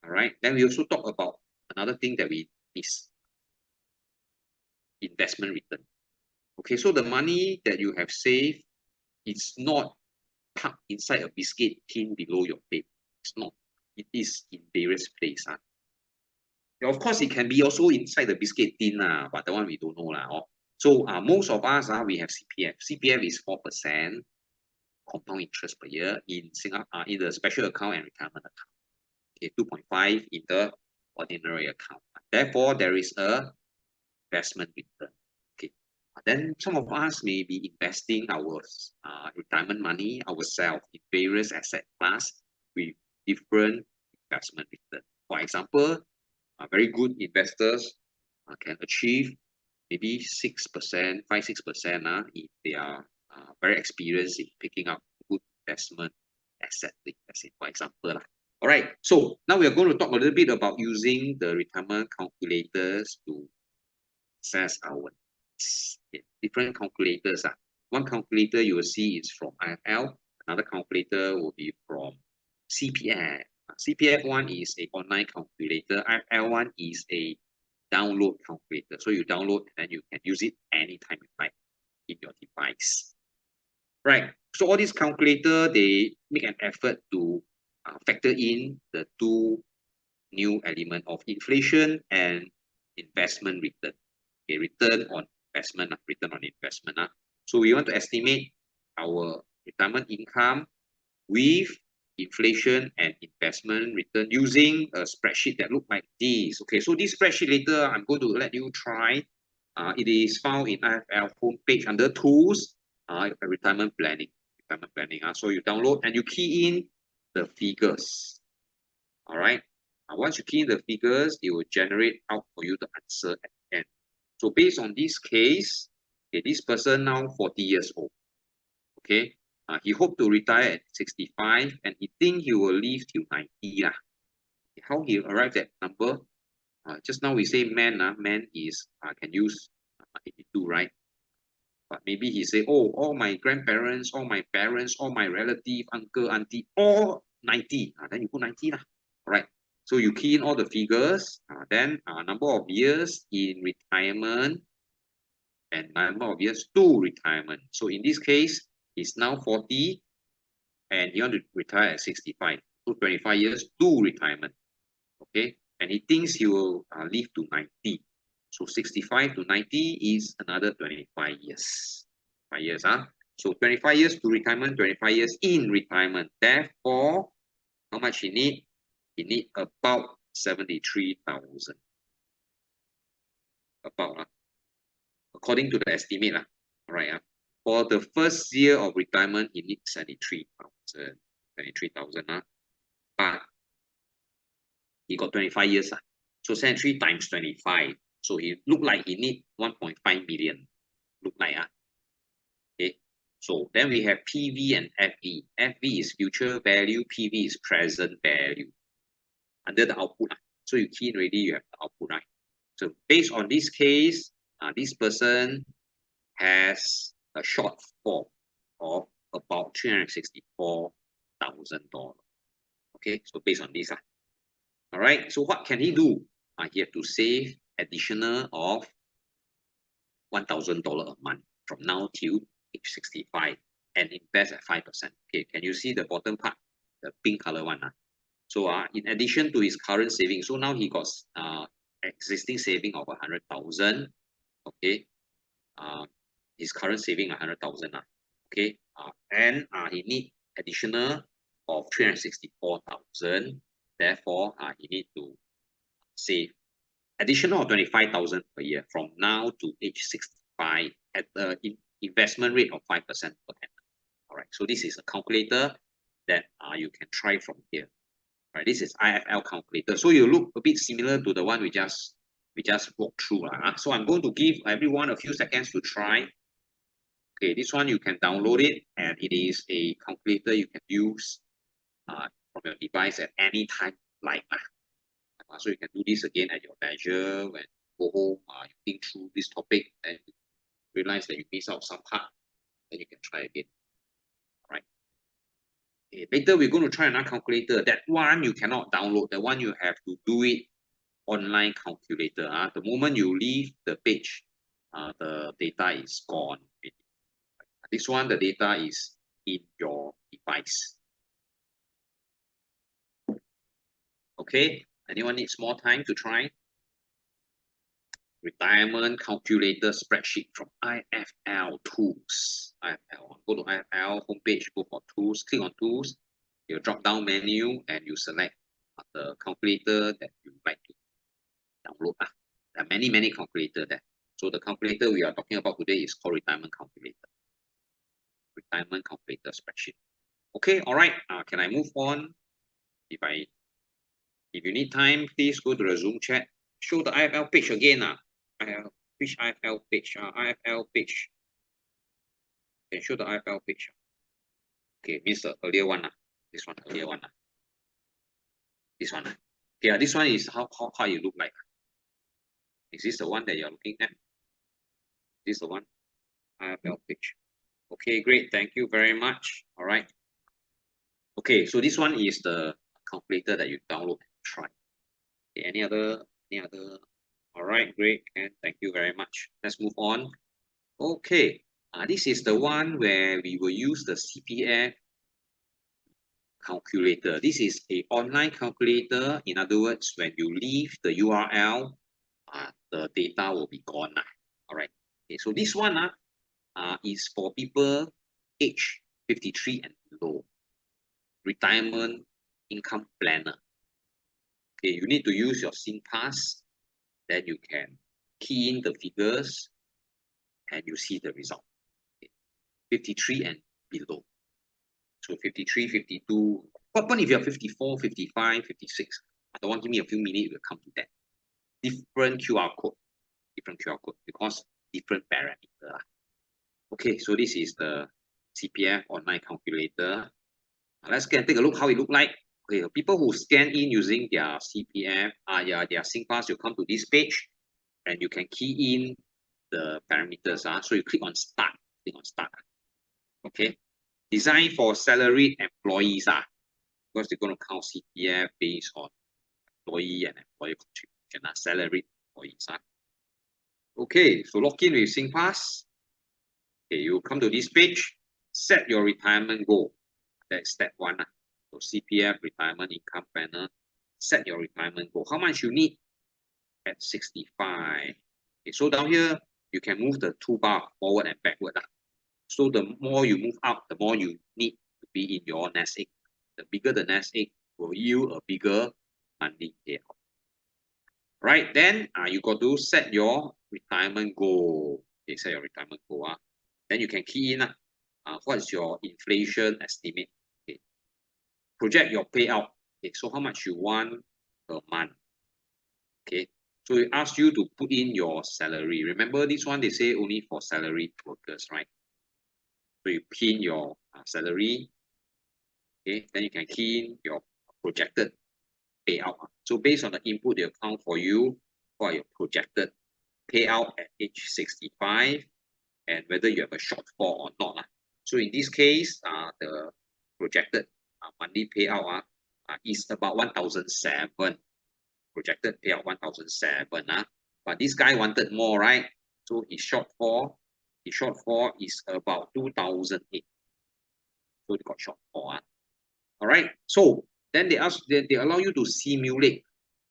all right. Then we also talk about another thing that we miss: investment return. Okay, so the money that you have saved, it's not tucked inside a biscuit tin below your bed. It's not. It is in various places. Of course, it can be also inside the biscuit tin, but the one we don't know. So most of us, we have CPF. CPF is 4% compound interest per year in Singapore, in the special account and retirement account. Okay, 2.5 in the ordinary account. Therefore, there is a investment return. Okay, then some of us may be investing our retirement money ourselves in various asset class with different investment return. For example, very good investors can achieve maybe 6%, 5-6% if they are very experienced in picking up good investment asset. That's it, for example. All right, so now we are going to talk a little bit about using the retirement calculators to assess our different calculators. One calculator you will see is from IFL. Another calculator will be from CPF. CPF one is an online calculator. IFL one is a download calculator. So you download and then you can use it anytime you like in your device. Right. So all these calculator, they make an effort to factor in the two new element of inflation and investment return. Okay, return on investment. So we want to estimate our retirement income with inflation and investment return using a spreadsheet that look like this. Okay, so this spreadsheet later I'm going to let you try. It is found in IFL homepage under tools, retirement planning. So you download and you key in the figures. All right. Once you key in the figures, it will generate out for you the answer at the end. So based on this case, okay, this person now 40 years old. Okay. He hoped to retire at 65 and he think he will live till 90. How he arrived at number? Just now we say man is can use 82, right? But maybe he say, oh, all my grandparents, all my parents, all my relative, uncle, auntie, all 90. Then you put 90 lah. All right. So you key in all the figures, then number of years in retirement and number of years to retirement. So in this case, he's now 40 and he want to retire at 65. So 25 years to retirement. Okay. And he thinks he will live to 90. So 65 to 90 is another 25 years. 5 years. So 25 years to retirement, 25 years in retirement. Therefore, how much he need? He need about 73,000. About, according to the estimate. All right. For the first year of retirement, he needs 73,000. 73,000. But he got 25 years. So 73 times 25. So he look like he need 1.5 million. Look like okay. So then we have PV and FV. FV is future value, PV is present value. Under the output. So you key in already, you have the output, right? So based on this case, this person has a shortfall of about $364,000. Okay, so based on this. All right, so what can he do? He have to save additional of $1,000 a month from now till age 65 and invest at 5%. Okay, can you see the bottom part, the pink color one? So in addition to his current saving, so now he got existing saving of 100,000. Okay, his current saving 100,000. Okay, and he need additional of 364,000. Therefore, he need to save additional of 25,000 per year from now to age 65 at the investment rate of 5% per annum. All right, so this is a calculator that you can try from here. All right, this is IFL calculator. So you look a bit similar to the one we just walked through. So I'm going to give everyone a few seconds to try. Okay, this one you can download it, and it is a calculator you can use from your device at any time, like so you can do this again at your leisure when you go home. You think through this topic and you realize that you miss out some part, then you can try again. All right. Okay, later we're going to try another calculator. That one you cannot download. That one you have to do it online calculator. The moment you leave the page, the data is gone. This one, the data is in your device. Okay, anyone needs more time to try? Retirement calculator spreadsheet from IFL tools. IFL. Go to IFL homepage, go for tools, click on tools, your drop down menu, and you select the calculator that you like to download. There are many calculators there. So the calculator we are talking about today is called retirement calculator. Retirement calculator spreadsheet. Okay, all right. Can I move on? If you need time, please go to the Zoom chat. Show the IFL page again. Which IFL page? IFL page. Can show the IFL page. Okay, means the earlier one. This one, earlier one. This one. Okay, this one is how you look like. Is this the one that you're looking at? Is this the one? IFL page. Okay, great. Thank you very much. All right. Okay, so this one is the calculator that you download and try. Okay, any other? All right, great. And thank you very much. Let's move on. Okay, this is the one where we will use the CPF calculator. This is an online calculator. In other words, when you leave the URL, the data will be gone. All right. Okay, so this one is for people age 53 and below. retirement income planner. Okay, you need to use your SingPass, then you can key in the figures and you see the result. Okay. 53 and below. So 53, 52. What about if you're 54, 55, 56? I don't want to give me a few minutes, we'll come to that. Different QR code, because different parameter. Okay, so this is the CPF online calculator. Let's take a look how it look like. Okay, people who scan in using their CPF, their SingPass, you come to this page and you can key in the parameters. So you click on start. Okay. Designed for salaried employees, because they're going to count CPF based on employee and employer contribution, salaried employees. Okay, so log in with SingPass. Okay, you come to this page, set your retirement goal. That's step 1. So CPF retirement income planner, set your retirement goal. How much you need at 65? Okay, so down here, you can move the toolbar forward and backward. So the more you move up, the more you need to be in your nest egg. The bigger the nest egg will yield a bigger monthly payout. Right, then you got to set your retirement goal. Okay, set your retirement goal. Then you can key in what is your inflation estimate. Okay. Project your payout. Okay, so how much you want per month. Okay, so it asks you to put in your salary. Remember this one, they say only for salaried workers, right? So you pin your salary. Okay, then you can key in your projected payout. So based on the input, they'll count for you what your projected payout at age 65 and whether you have a shortfall or not. So in this case, the projected monthly payout is about 1,007. Projected payout 1,007. But this guy wanted more, right? So his shortfall is about 2,008. So they got shortfall. All right. So then they allow you to simulate.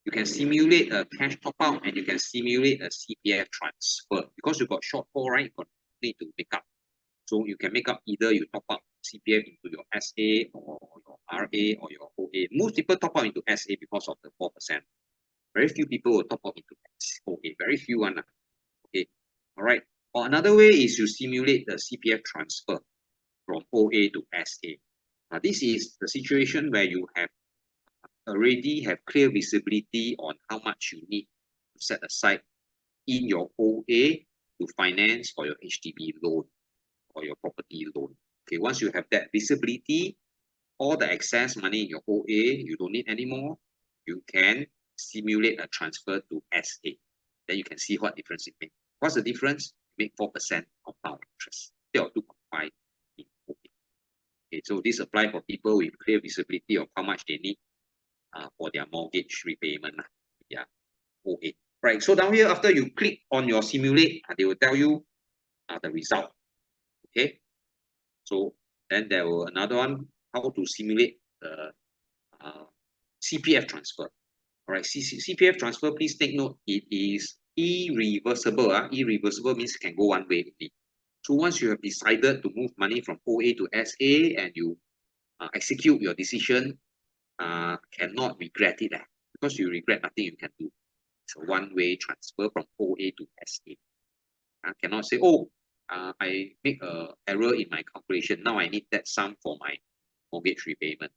You can simulate a cash top up and you can simulate a CPF transfer. Because you got shortfall, right? You need to make up. So you can make up either you top up CPF into your SA or your RA or your OA. Most people top up into SA because of the 4%. Very few people will top up into OA. Very few one. Okay. All right. Or another way is you simulate the CPF transfer from OA to SA. Now, this is the situation where you have already have clear visibility on how much you need to set aside in your OA to finance for your HDB loan or your property loan. Okay, once you have that visibility, all the excess money in your OA, you don't need anymore, you can simulate a transfer to SA. Then you can see what difference it makes. What's the difference? You make 4% compound interest instead of 2.5 in OA. Okay, so this applies for people with clear visibility of how much they need for their mortgage repayment. Yeah, OA. Right, so down here, after you click on your simulate, they will tell you the result. Okay, so then there will another one, how to simulate the CPF transfer. All right, CPF transfer, please take note, it is irreversible. Irreversible means it can go one way only. So once you have decided to move money from OA to SA and you execute your decision, cannot regret it because you regret nothing you can do. It's a one-way transfer from OA to SA. Cannot say, oh, I make an error in my calculation. Now I need that sum for my mortgage repayment.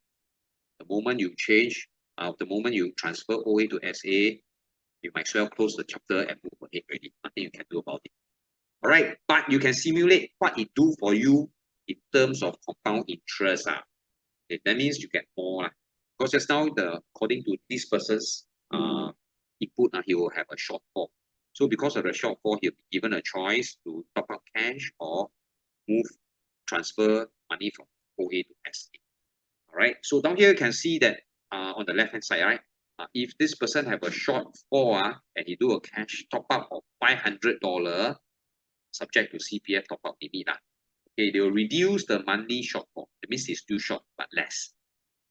The moment you change, the moment you transfer OA to SA, you might as well close the chapter and move ahead already. Nothing you can do about it. All right, but you can simulate what it do for you in terms of compound interest. Okay, that means you get more. Because just now, according to this person's input, he will have a shortfall. So because of the shortfall, he'll be given a choice to top up cash or transfer money from OA to SA. All right, so down here you can see that on the left hand side, right? If this person have a shortfall and he do a cash top up of $500, subject to CPF top up limit, okay, they will reduce the monthly shortfall. That means it's still short but less.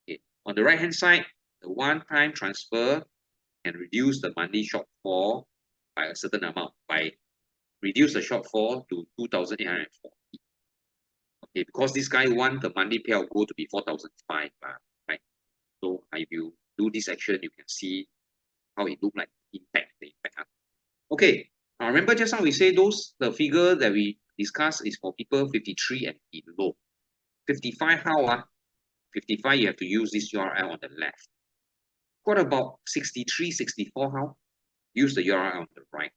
Okay, on the right hand side, the one-time transfer can reduce the monthly shortfall by a certain amount, by reduce the shortfall to 2,840. Okay, because this guy want the monthly payout go to be 4,500, right? So if you do this action, you can see how it look like, the impact. Okay, remember just now we say the figure that we discussed is for people 53 and below. 55 how? 55 you have to use this URL on the left. What about 63, 64 how? Use the URL on the right.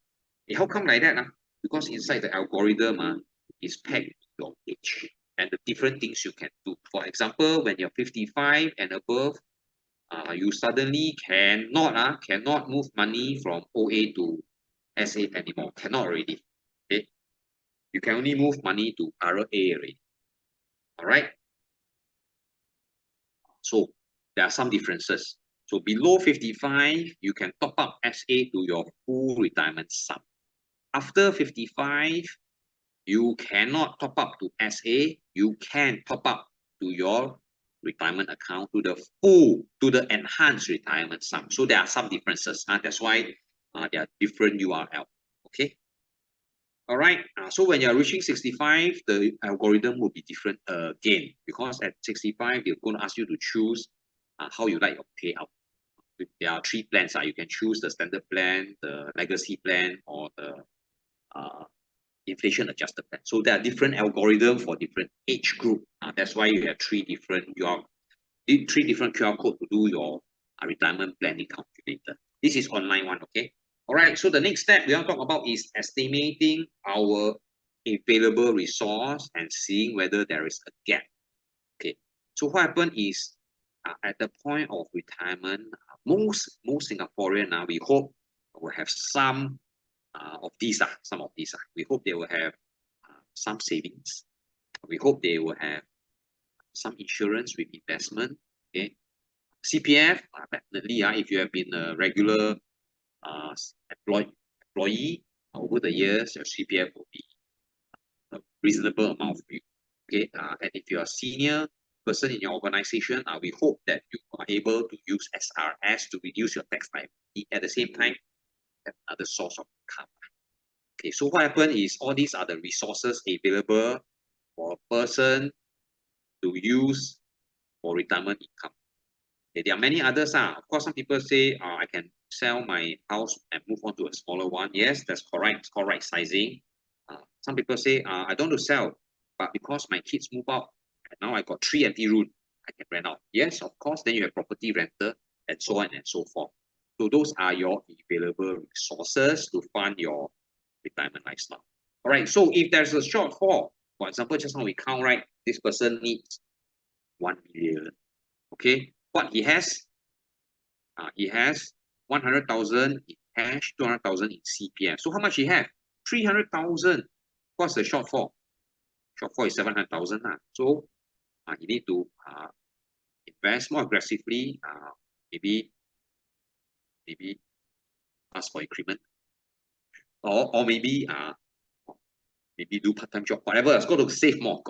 How come like that? Because inside the algorithm is pegged to your age and the different things you can do. For example, when you're 55 and above, you suddenly cannot move money from OA to SA anymore. Cannot already. Okay, you can only move money to RA already. All right. So there are some differences. So below 55, you can top up SA to your full retirement sum. After 55, you cannot top up to SA. You can top up to your retirement account to the enhanced retirement sum. So there are some differences. That's why there are different URL. Okay. All right. So when you're reaching 65, the algorithm will be different again, because at 65, they're going to ask you to choose how you like your payout. There are 3 plans. You can choose the standard plan, the legacy plan, or the inflation adjusted plan. So there are different algorithms for different age group. That's why you have 3 different QR code to do your retirement planning calculator. This is online one, okay? All right, so the next step we want to talk about is estimating our available resource and seeing whether there is a gap. Okay, so what happened is at the point of retirement, most Singaporean we hope will have some of these. We hope they will have some savings. We hope they will have some insurance with investment. Okay, CPF definitely. If you have been a regular employee over the years, your CPF will be a reasonable amount for you. Okay, and if you're a senior person in your organization, we hope that you are able to use SRS to reduce your tax liability. At the same time, have another source of income. Okay, so what happened is all these are the resources available for a person to use for retirement income. Okay, there are many others. Of course, some people say, I can sell my house and move on to a smaller one. Yes, that's correct. It's called right sizing. Some people say, I don't want to sell, but because my kids move out, and now I got 3 empty rooms, I can rent out. Yes, of course. Then you have property rental and so on and so forth. So those are your available resources to fund your retirement lifestyle. All right. So if there's a shortfall, for example, just now we count, right? This person needs 1 million. Okay. What he has 100,000 in cash, 200,000 in CPF. So how much he have? 300,000. What's the shortfall? Shortfall is 700,000. So you need to invest more aggressively. Maybe ask for increment, or maybe do part-time job. Whatever. It's got to save more.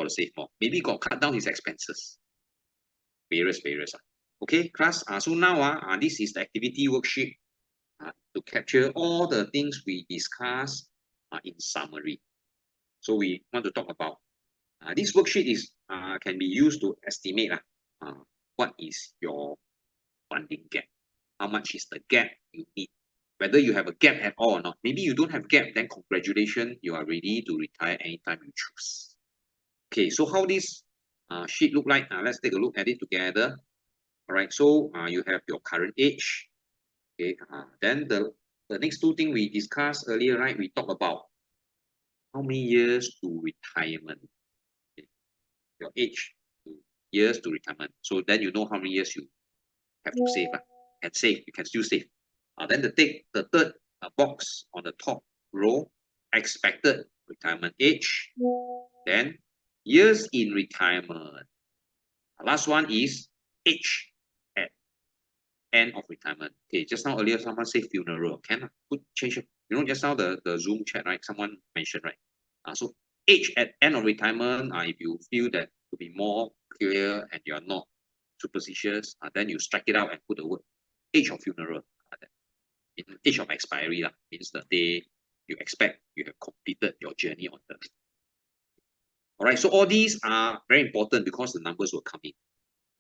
Maybe got to cut down his expenses. Various. Okay, class. So now this is the activity worksheet to capture all the things we discussed in summary. So we want to talk about this worksheet is can be used to estimate what is your funding gap. How much is the gap you need? Whether you have a gap at all or not. Maybe you don't have gap, then congratulations, you are ready to retire anytime you choose. Okay, so how this sheet look like? Let's take a look at it together. All right, so you have your current age. Okay, then the next 2 things we discussed earlier, right? We talked about how many years to retirement. Okay. Your age, years to retirement. So then you know how many years you have to save. You can still save. Then the third box on the top row, expected retirement age. Then years in retirement. Last one is age at end of retirement. Okay, just now earlier someone said funeral. Can put change it? You know, just now the Zoom chat, right? Someone mentioned, right? So age at end of retirement. If you feel that to be more clear and you are not superstitious, then you strike it out and put the word age of funeral. In age of expiry means the day you expect you have completed your journey on earth. All right, so all these are very important because the numbers will come in.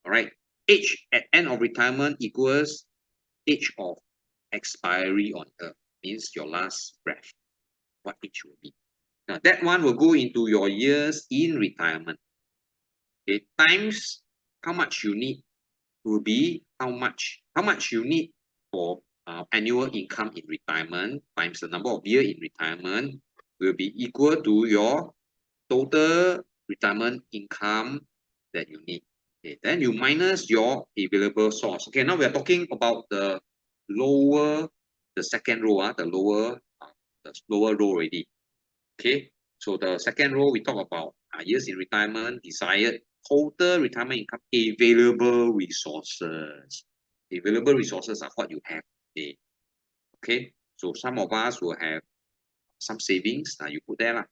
All right, age at end of retirement equals age of expiry on earth, means your last breath. What age will be? Now that one will go into your years in retirement. Okay, times how much you need will be how much you need for annual income in retirement times the number of years in retirement will be equal to your total retirement income that you need. Okay, then you minus your available source. Okay, now we are talking about the second row, the lower row already. Okay, so the second row we talk about years in retirement, desired total retirement income, available resources. Available resources are what you have today. Okay, so some of us will have some savings. You put there lah,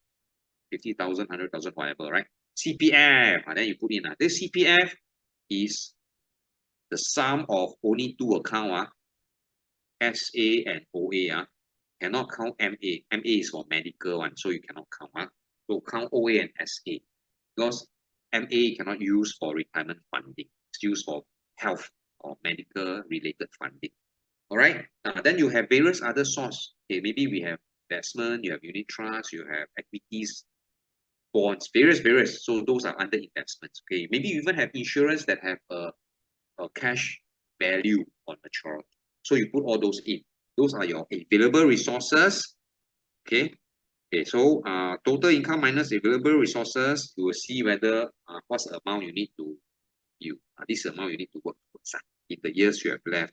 50,000, 100,000, whatever, right? CPF, then you put in. This CPF is the sum of only two accounts, SA and OA. Cannot count MA. MA is for medical one, so you cannot count. So count OA and SA. Because MA cannot use for retirement funding. It's used for health or medical related funding. All right. Then you have various other sources. Okay, maybe we have investment, you have unit trust, you have equities, bonds, various. So those are under investments. Okay, maybe you even have insurance that have a cash value on maturity. So you put all those in. Those are your available resources. Okay. Okay, so total income minus available resources, you will see whether what's the amount you need to you. This amount you need to work towards in the years you have left.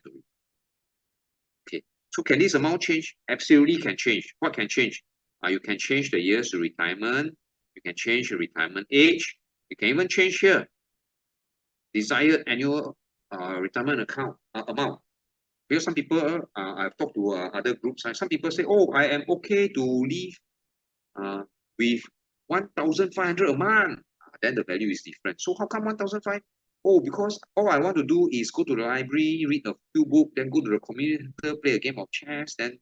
Okay, so can this amount change? Absolutely can change. What can change? You can change the years to retirement. You can change the retirement age. You can even change here desired annual retirement account amount. Because some people, I've talked to other groups, some people say, oh, I am okay to live with 1,500 a month. Then the value is different. So how come 1,500? Oh, because all I want to do is go to the library, read a few books, then go to the community center, play a game of chess, then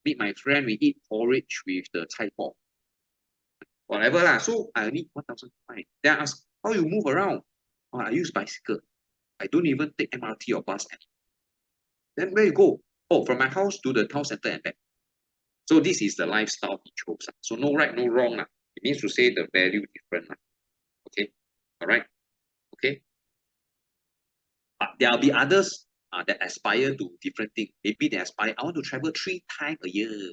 meet my friend, we eat porridge with the Thai pork. Whatever lah. So I need 1,500. Then I ask, how you move around? Oh, I use bicycle. I don't even take MRT or bus anymore. Then where you go? Oh, from my house to the town center and back. So this is the lifestyle he chose. So no right, no wrong. It means to say the value different. Okay, all right, okay. But there'll be others that aspire to different things. Maybe they aspire, I want to travel 3 times a year.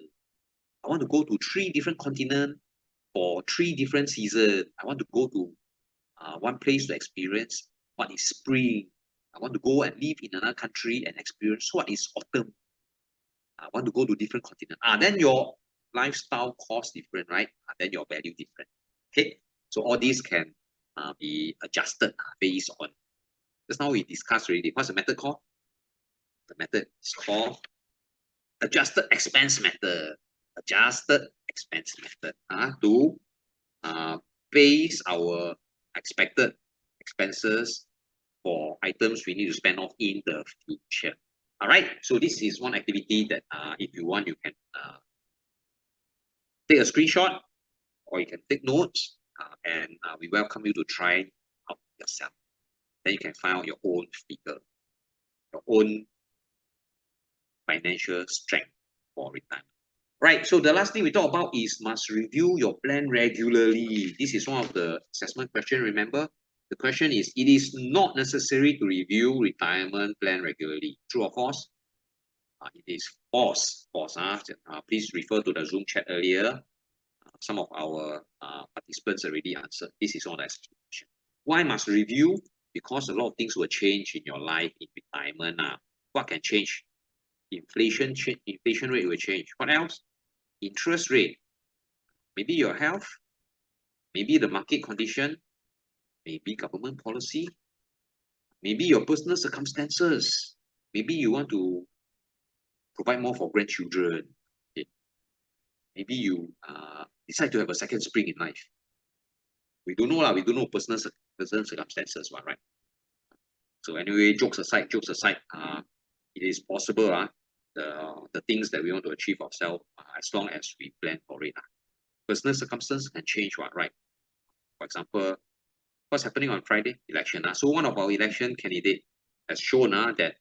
I want to go to 3 different continents for 3 different seasons. I want to go to one place to experience what is spring. I want to go and live in another country and experience what is autumn. I want to go to different continents. Then your lifestyle cost different, right? Then your value different. Okay, so all these can be adjusted based on. Just now we discussed already. What's the method called? The method is called adjusted expense method. Adjusted expense method to base our expected expenses for items we need to spend off in the future. All right, so this is one activity that if you want, you can take a screenshot or you can take notes and we welcome you to try out yourself. Then you can find out your own figure, your own financial strength for retirement. Right, so the last thing we talk about is must review your plan regularly. This is one of the assessment questions, remember? The question is, it is not necessary to review retirement plan regularly. True or false? It is false. False. Please refer to the Zoom chat earlier. Some of our participants already answered. This is not the explanation. Why must review? Because a lot of things will change in your life in retirement. What can change? Inflation rate will change. What else? Interest rate. Maybe your health. Maybe the market condition. Maybe government policy. Maybe your personal circumstances. Maybe you want to provide more for grandchildren. Okay. Maybe you decide to have a second spring in life. We don't know. We don't know personal circumstances, right? So anyway, jokes aside, it is possible the things that we want to achieve ourselves as long as we plan for it. Personal circumstances can change, right? For example, what's happening on Friday? Election. So one of our election candidate has shown that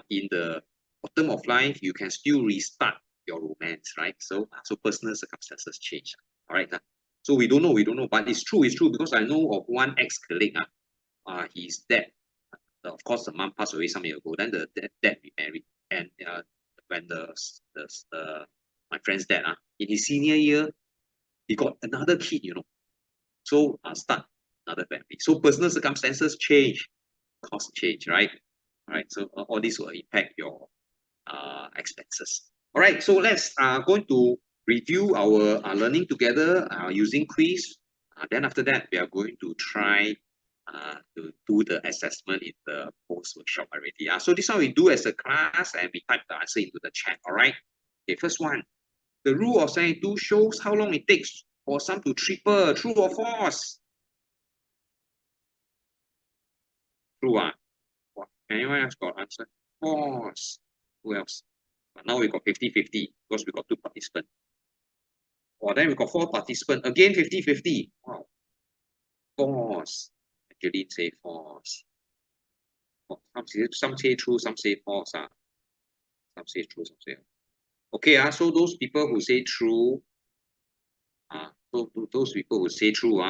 in the autumn of life, you can still restart your romance, right? So personal circumstances change. All right. So we don't know, but it's true, because I know of one ex-colleague. He's dead. Of course, the mom passed away some years ago. Then the dad remarried, and when my friend's dad, in his senior year, he got another kid, So start another family. So personal circumstances change, cost change, right? All right. So all this will impact your expenses. All right. So let's going to review our learning together using quiz. Then after that, we are going to try to do the assessment in the post-workshop already. So this one we do as a class and we type the answer into the chat. All right. Okay, first one. The rule of 72 shows how long it takes for sum to triple. True or false? True. Anyone else got answer? False. Who else? But now we got 50-50 because we got 2 participants. Or then we got 4 participants. Again 50-50. Wow. False. Actually say false. Some say true, some say false. Some say true, some say. Okay, so those people who say true, those people who say true,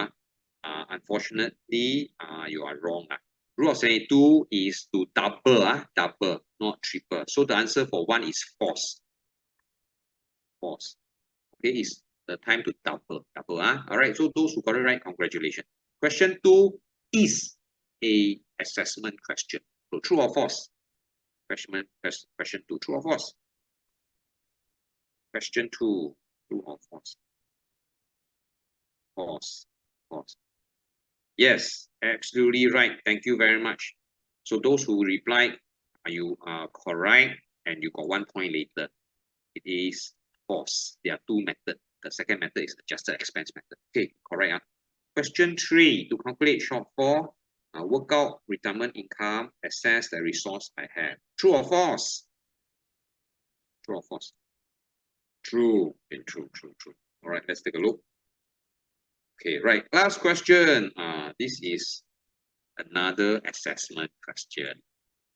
unfortunately, you are wrong. Rule of 72 is to double, double, not triple. So the answer for 1 is false. False. Okay, it's the time to double. All right, so those who got it right, congratulations. Question 2 is a assessment question. So true or false? Question 2, true or false? Question 2, true or false? False. Yes, absolutely right. Thank you very much. So those who replied, you are correct, and you got 1 point later. It is false. There are 2 methods. The second method is adjusted expense method. Okay, correct. Question 3, to calculate shortfall, work out retirement income, assess the resource I have. True or false? True or false? True. Okay, true. All right, let's take a look. Okay, right. Last question. This is another assessment question.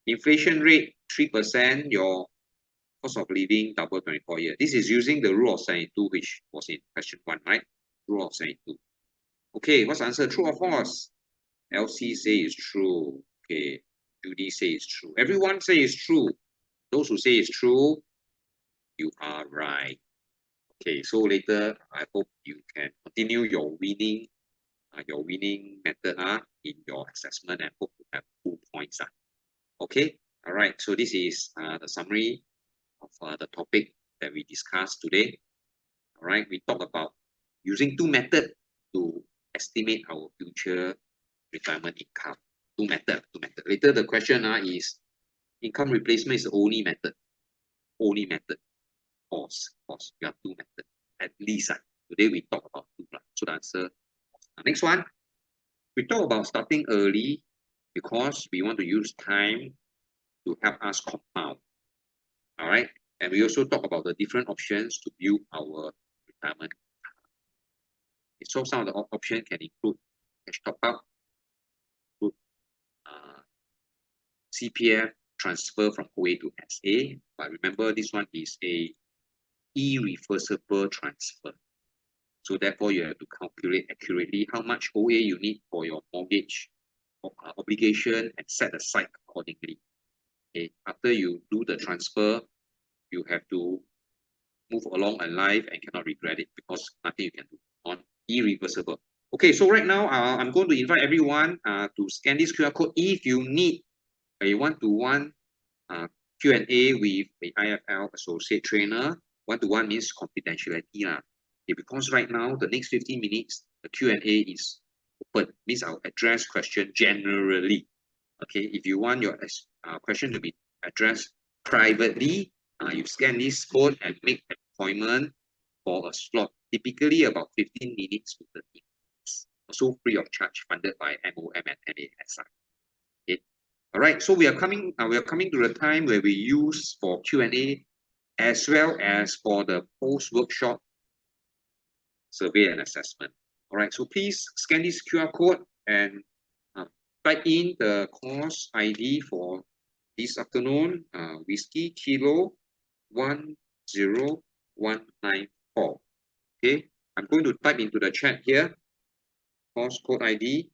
Inflation rate 3%, your cost of living double 24 years. This is using the rule of 72, which was in question 1, right? Rule of 72. Okay, what's the answer? True or false? LC say it's true. Okay, Judy say it's true. Everyone say it's true. Those who say it's true, you are right. Okay, so later I hope you can continue your winning method in your assessment and hope to have 2 points. Okay, all right. So this is the summary of the topic that we discussed today. All right, we talked about using 2 methods to estimate our future retirement income. 2 methods. Later the question is income replacement is the only method. False. We have 2 methods at least. Today we talk about 2. So the answer. Next one, we talk about starting early because we want to use time to help us compound. All right, and we also talk about the different options to build our retirement. So some of the options can include cash top up, CPF transfer from OA to SA. But remember, this one is a irreversible transfer. So therefore, you have to calculate accurately how much OA you need for your mortgage obligation and set aside accordingly. Okay. After you do the transfer, you have to move along in life and cannot regret it because nothing you can do on irreversible. Okay, so right now, I'm going to invite everyone to scan this QR code if you need a one-to-one Q&A with the IFL Associate Trainer. One-to-one means confidentiality. Okay, because right now, the next 15 minutes, the Q&A is open. Means I'll address question generally. Okay, if you want your question to be addressed privately, you scan this code and make an appointment for a slot, typically about 15 minutes to 30 minutes. Also free of charge, funded by MOM and NASI. Okay. All right, so we are coming to the time where we use for Q&A as well as for the post-workshop survey and assessment. All right, so please scan this QR code and type in the course ID for this afternoon, Whiskey Kilo 10194. Okay, I'm going to type into the chat here, course code ID.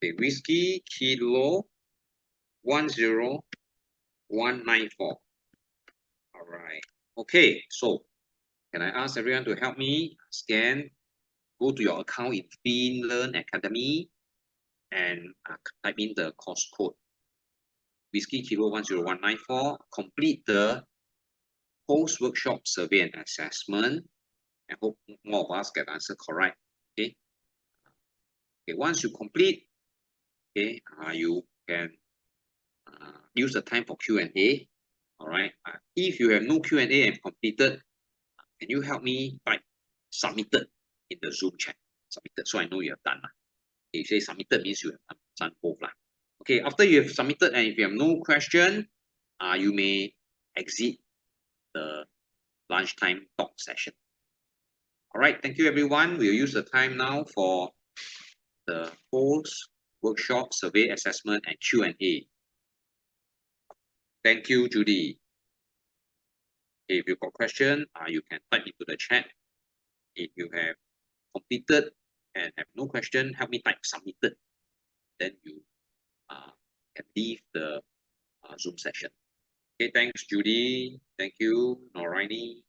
Okay, Whiskey Kilo 10194. All right. Okay, so can I ask everyone to help me scan, go to your account in FinLearn Academy and type in the course code Whiskey Kilo 10194, complete the post-workshop survey and assessment. I hope more of us get answer correct. Okay. Okay, once you complete, okay, you can use the time for Q&A. All right. If you have no Q&A and completed, can you help me type submitted in the Zoom chat? Submitted, so I know you have done. If you say submitted means you have done both. Okay, after you have submitted and if you have no question, you may exit the lunchtime talk session. All right, thank you everyone. We'll use the time now for the post-workshop survey assessment and Q&A. Thank you, Judy. If you've got question, you can type into the chat. If you have completed and have no question, help me type submitted. Then you can leave the Zoom session. Okay, thanks, Judy. Thank you, Noraini.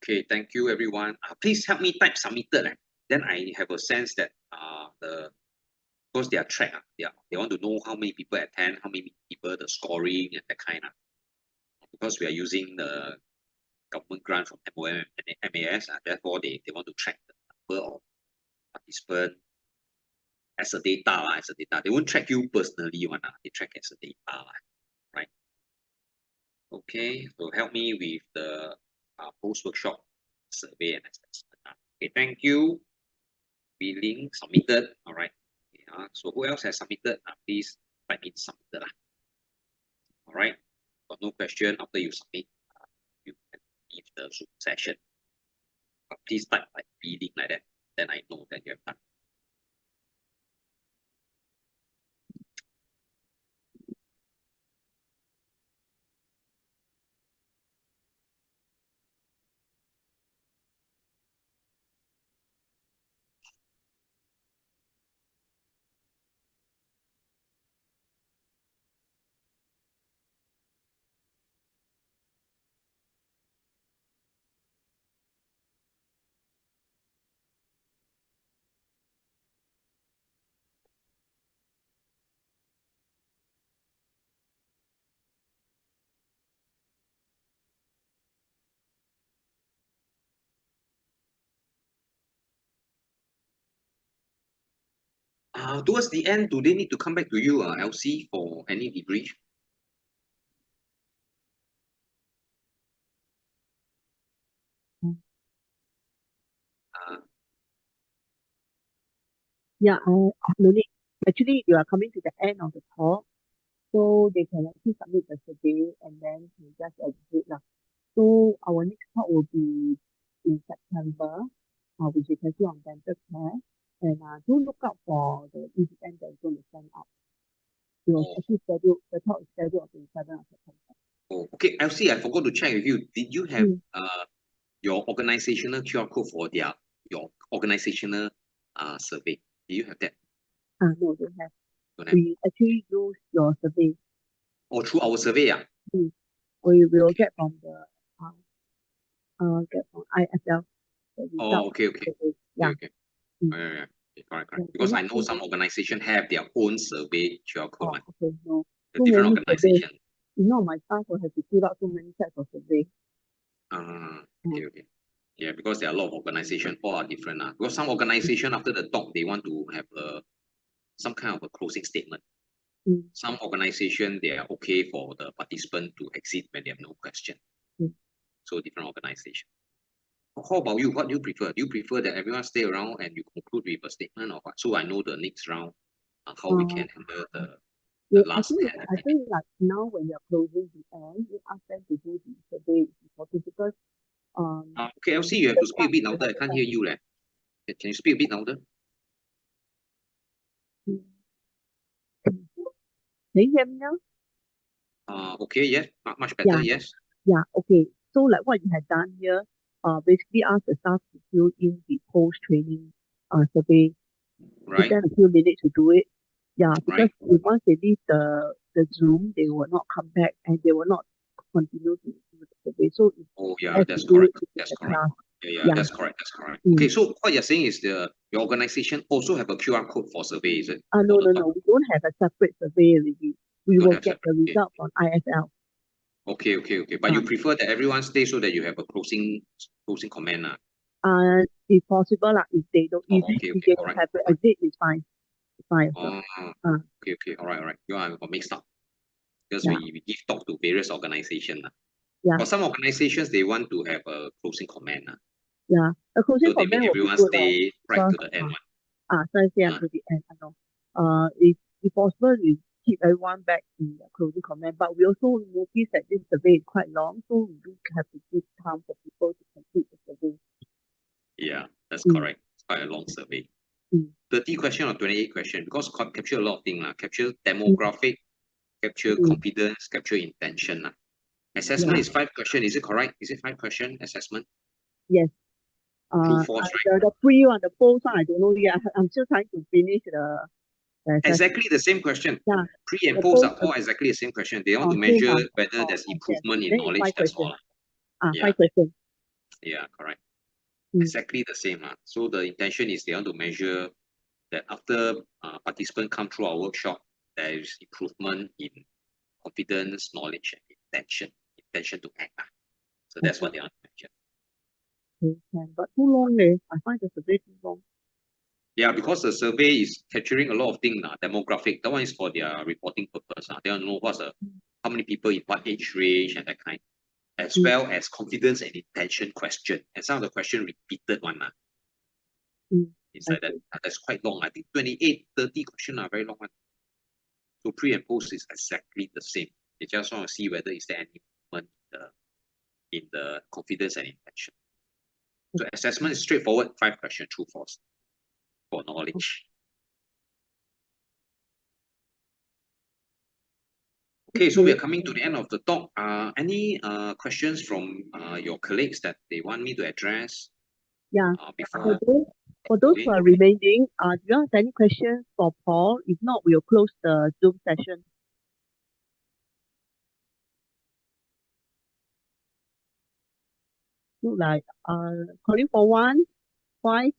Okay, thank you, everyone. Please help me type submitted. Then I have a sense that because they are tracked, they want to know how many people attend, how many people, the scoring and that kind of. Because we are using the government grant from MOM and MAS, therefore they want to track the number of participants as a data, They won't track you personally, they track as a data, right? Okay, so help me with the post-workshop survey and assessment. Okay, thank you. Billing submitted. All right. So who else has submitted? Please type in submitted. All right. Got no question after you submit. You can leave the Zoom session. But please type like billing like that. Then I know that you have done. Towards the end, do they need to come back to you, LC, for any debrief? Yeah, no need. Actually, you are coming to the end of the talk, so they can actually submit the survey and then we just exit. So our next talk will be in September, which you can see on dental care. And do look out for the event that's going to send out. It was actually scheduled, the talk is scheduled on the 7th of September. Oh, okay. LC, I forgot to check with you. Did you have your organizational QR code for your organizational survey? Do you have that? No, don't have. We actually use your survey. Oh, through our survey, We will get from the ISL. Oh, okay. Yeah. Okay. Yeah. Correct. Because I know some organizations have their own survey QR code. Okay, no. A different organization. My staff will have to fill out so many sets of survey. Okay. Yeah, because there are a lot of organizations, all are different. Because some organization after the talk, they want to have some kind of a closing statement. Mm. Some organization, they are okay for the participant to exit when they have no question. Mm. So different organization. How about you? What do you prefer? Do you prefer that everyone stay around and you conclude with a statement or what? So I know the next round, how we can handle the Yeah, last I think like now when you're closing the end, you ask them to do the survey is important because okay, Elsie, you have to speak a bit louder. I can't hear you. Can you speak a bit louder? Can you hear me now? Okay, yes, much better, Yeah. yes. Yeah, okay. So like what you had done here, basically ask the staff to fill in the post-training survey. Give Right, them a few minutes to do it. Yeah, because right. if once they leave the Zoom, they will not come back and they will not continue to do the survey. So it's Oh, yeah, best to that's do it correct. in That's the correct. class. Yeah, Yeah. that's correct. That's correct. Mm. Okay, so what you're saying is your organization also have a QR code for survey, is it? No, For the no. We don't have a separate survey already. We Don't will have get the separate. Okay. results on ISL. Okay. But you prefer that everyone stay so that you have a closing comment. If possible, like if they don't, Oh, if okay. they All right. have to exit, it's fine. It's fine as well. Oh, okay. All right. You are mixed up because Yeah. we give talk to various organizations. Yeah. For some organizations, they want to have a closing comment. Yeah. A closing So they make comment will be everyone good. stay right to the end. So I say until the end. I know. If possible, we keep everyone back in the closing comment. But we also notice that this survey is quite long, so we do have to give time for people to complete the survey. Yeah, that's Mm. correct. It's quite a long survey. Mm. 30 question or 28 question because capture a lot of things. Capture demographic, capture Mm. confidence, capture intention. Assessment is 5 question. Is it correct? Is it 5 question assessment? Yes. True, false, right? The pre one, the post one, I don't know yet. I'm still trying to finish the assessment. Exactly the same question. Yeah. Pre and The post are post, all exactly the same question. They want to same measure one. whether there's Yes. improvement in Then it's knowledge. 5 That's questions. all. Yeah. 5 questions. Yeah, correct. Mm. Exactly the same. So the intention is they want to measure that after participants come through our workshop, there is improvement in confidence, knowledge, and intention to act. So that's what they want to measure. Okay. But too long, eh? I find the survey too long. Yeah, because the survey is capturing a lot of things. Demographic, that one is for their reporting purpose. They want to know how many people in what age range and that kind, as well as confidence and intention question. And some of the question repeated one. It's like that. That's quite long. I think 28, 30 question are very long one. So pre and post is exactly the same. They just want to see whether is there any movement in the confidence and intention. So assessment is straightforward, 5 question, true, false, for knowledge. Okay, so we are coming to the end of the talk. Any questions from your colleagues that they want me to address? Yeah. Before For those who are remaining, do you have any questions for Paul? If not, we'll close the Zoom session. Look like calling for one, twice.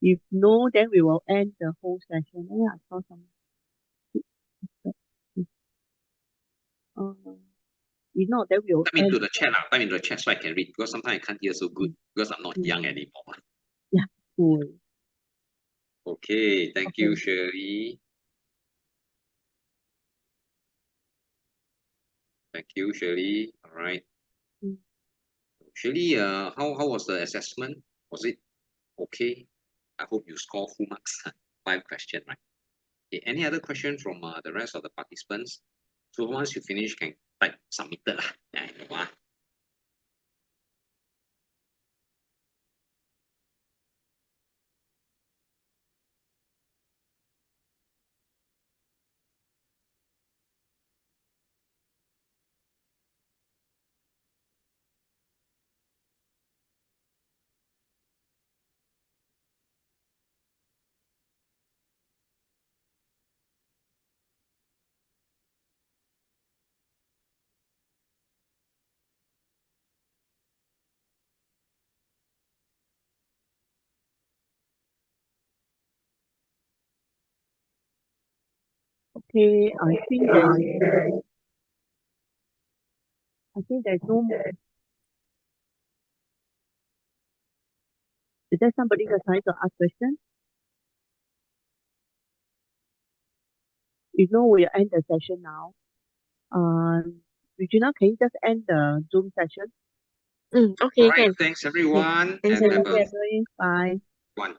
If no, then we will end the whole session. Yeah, I saw some. If not, then we'll type end. into the chat, type into the chat so I can read because sometimes I can't hear so good because I'm not young anymore. Yeah, cool. Okay, thank you, Shirley. Thank you, Shirley. All right. Shirley, how was the assessment? Was it okay? I hope you score full marks. 5 questions, right? Okay, any other question from the rest of the participants? So once you finish, can type submitted lah. Yeah, Okay, I think there's no more. Is there somebody that's trying to ask questions? if no, we'll end the session now. Regina, can you just end the Zoom session? Okay, All right, can. thanks everyone, Thanks, and have everyone. a Bye. one.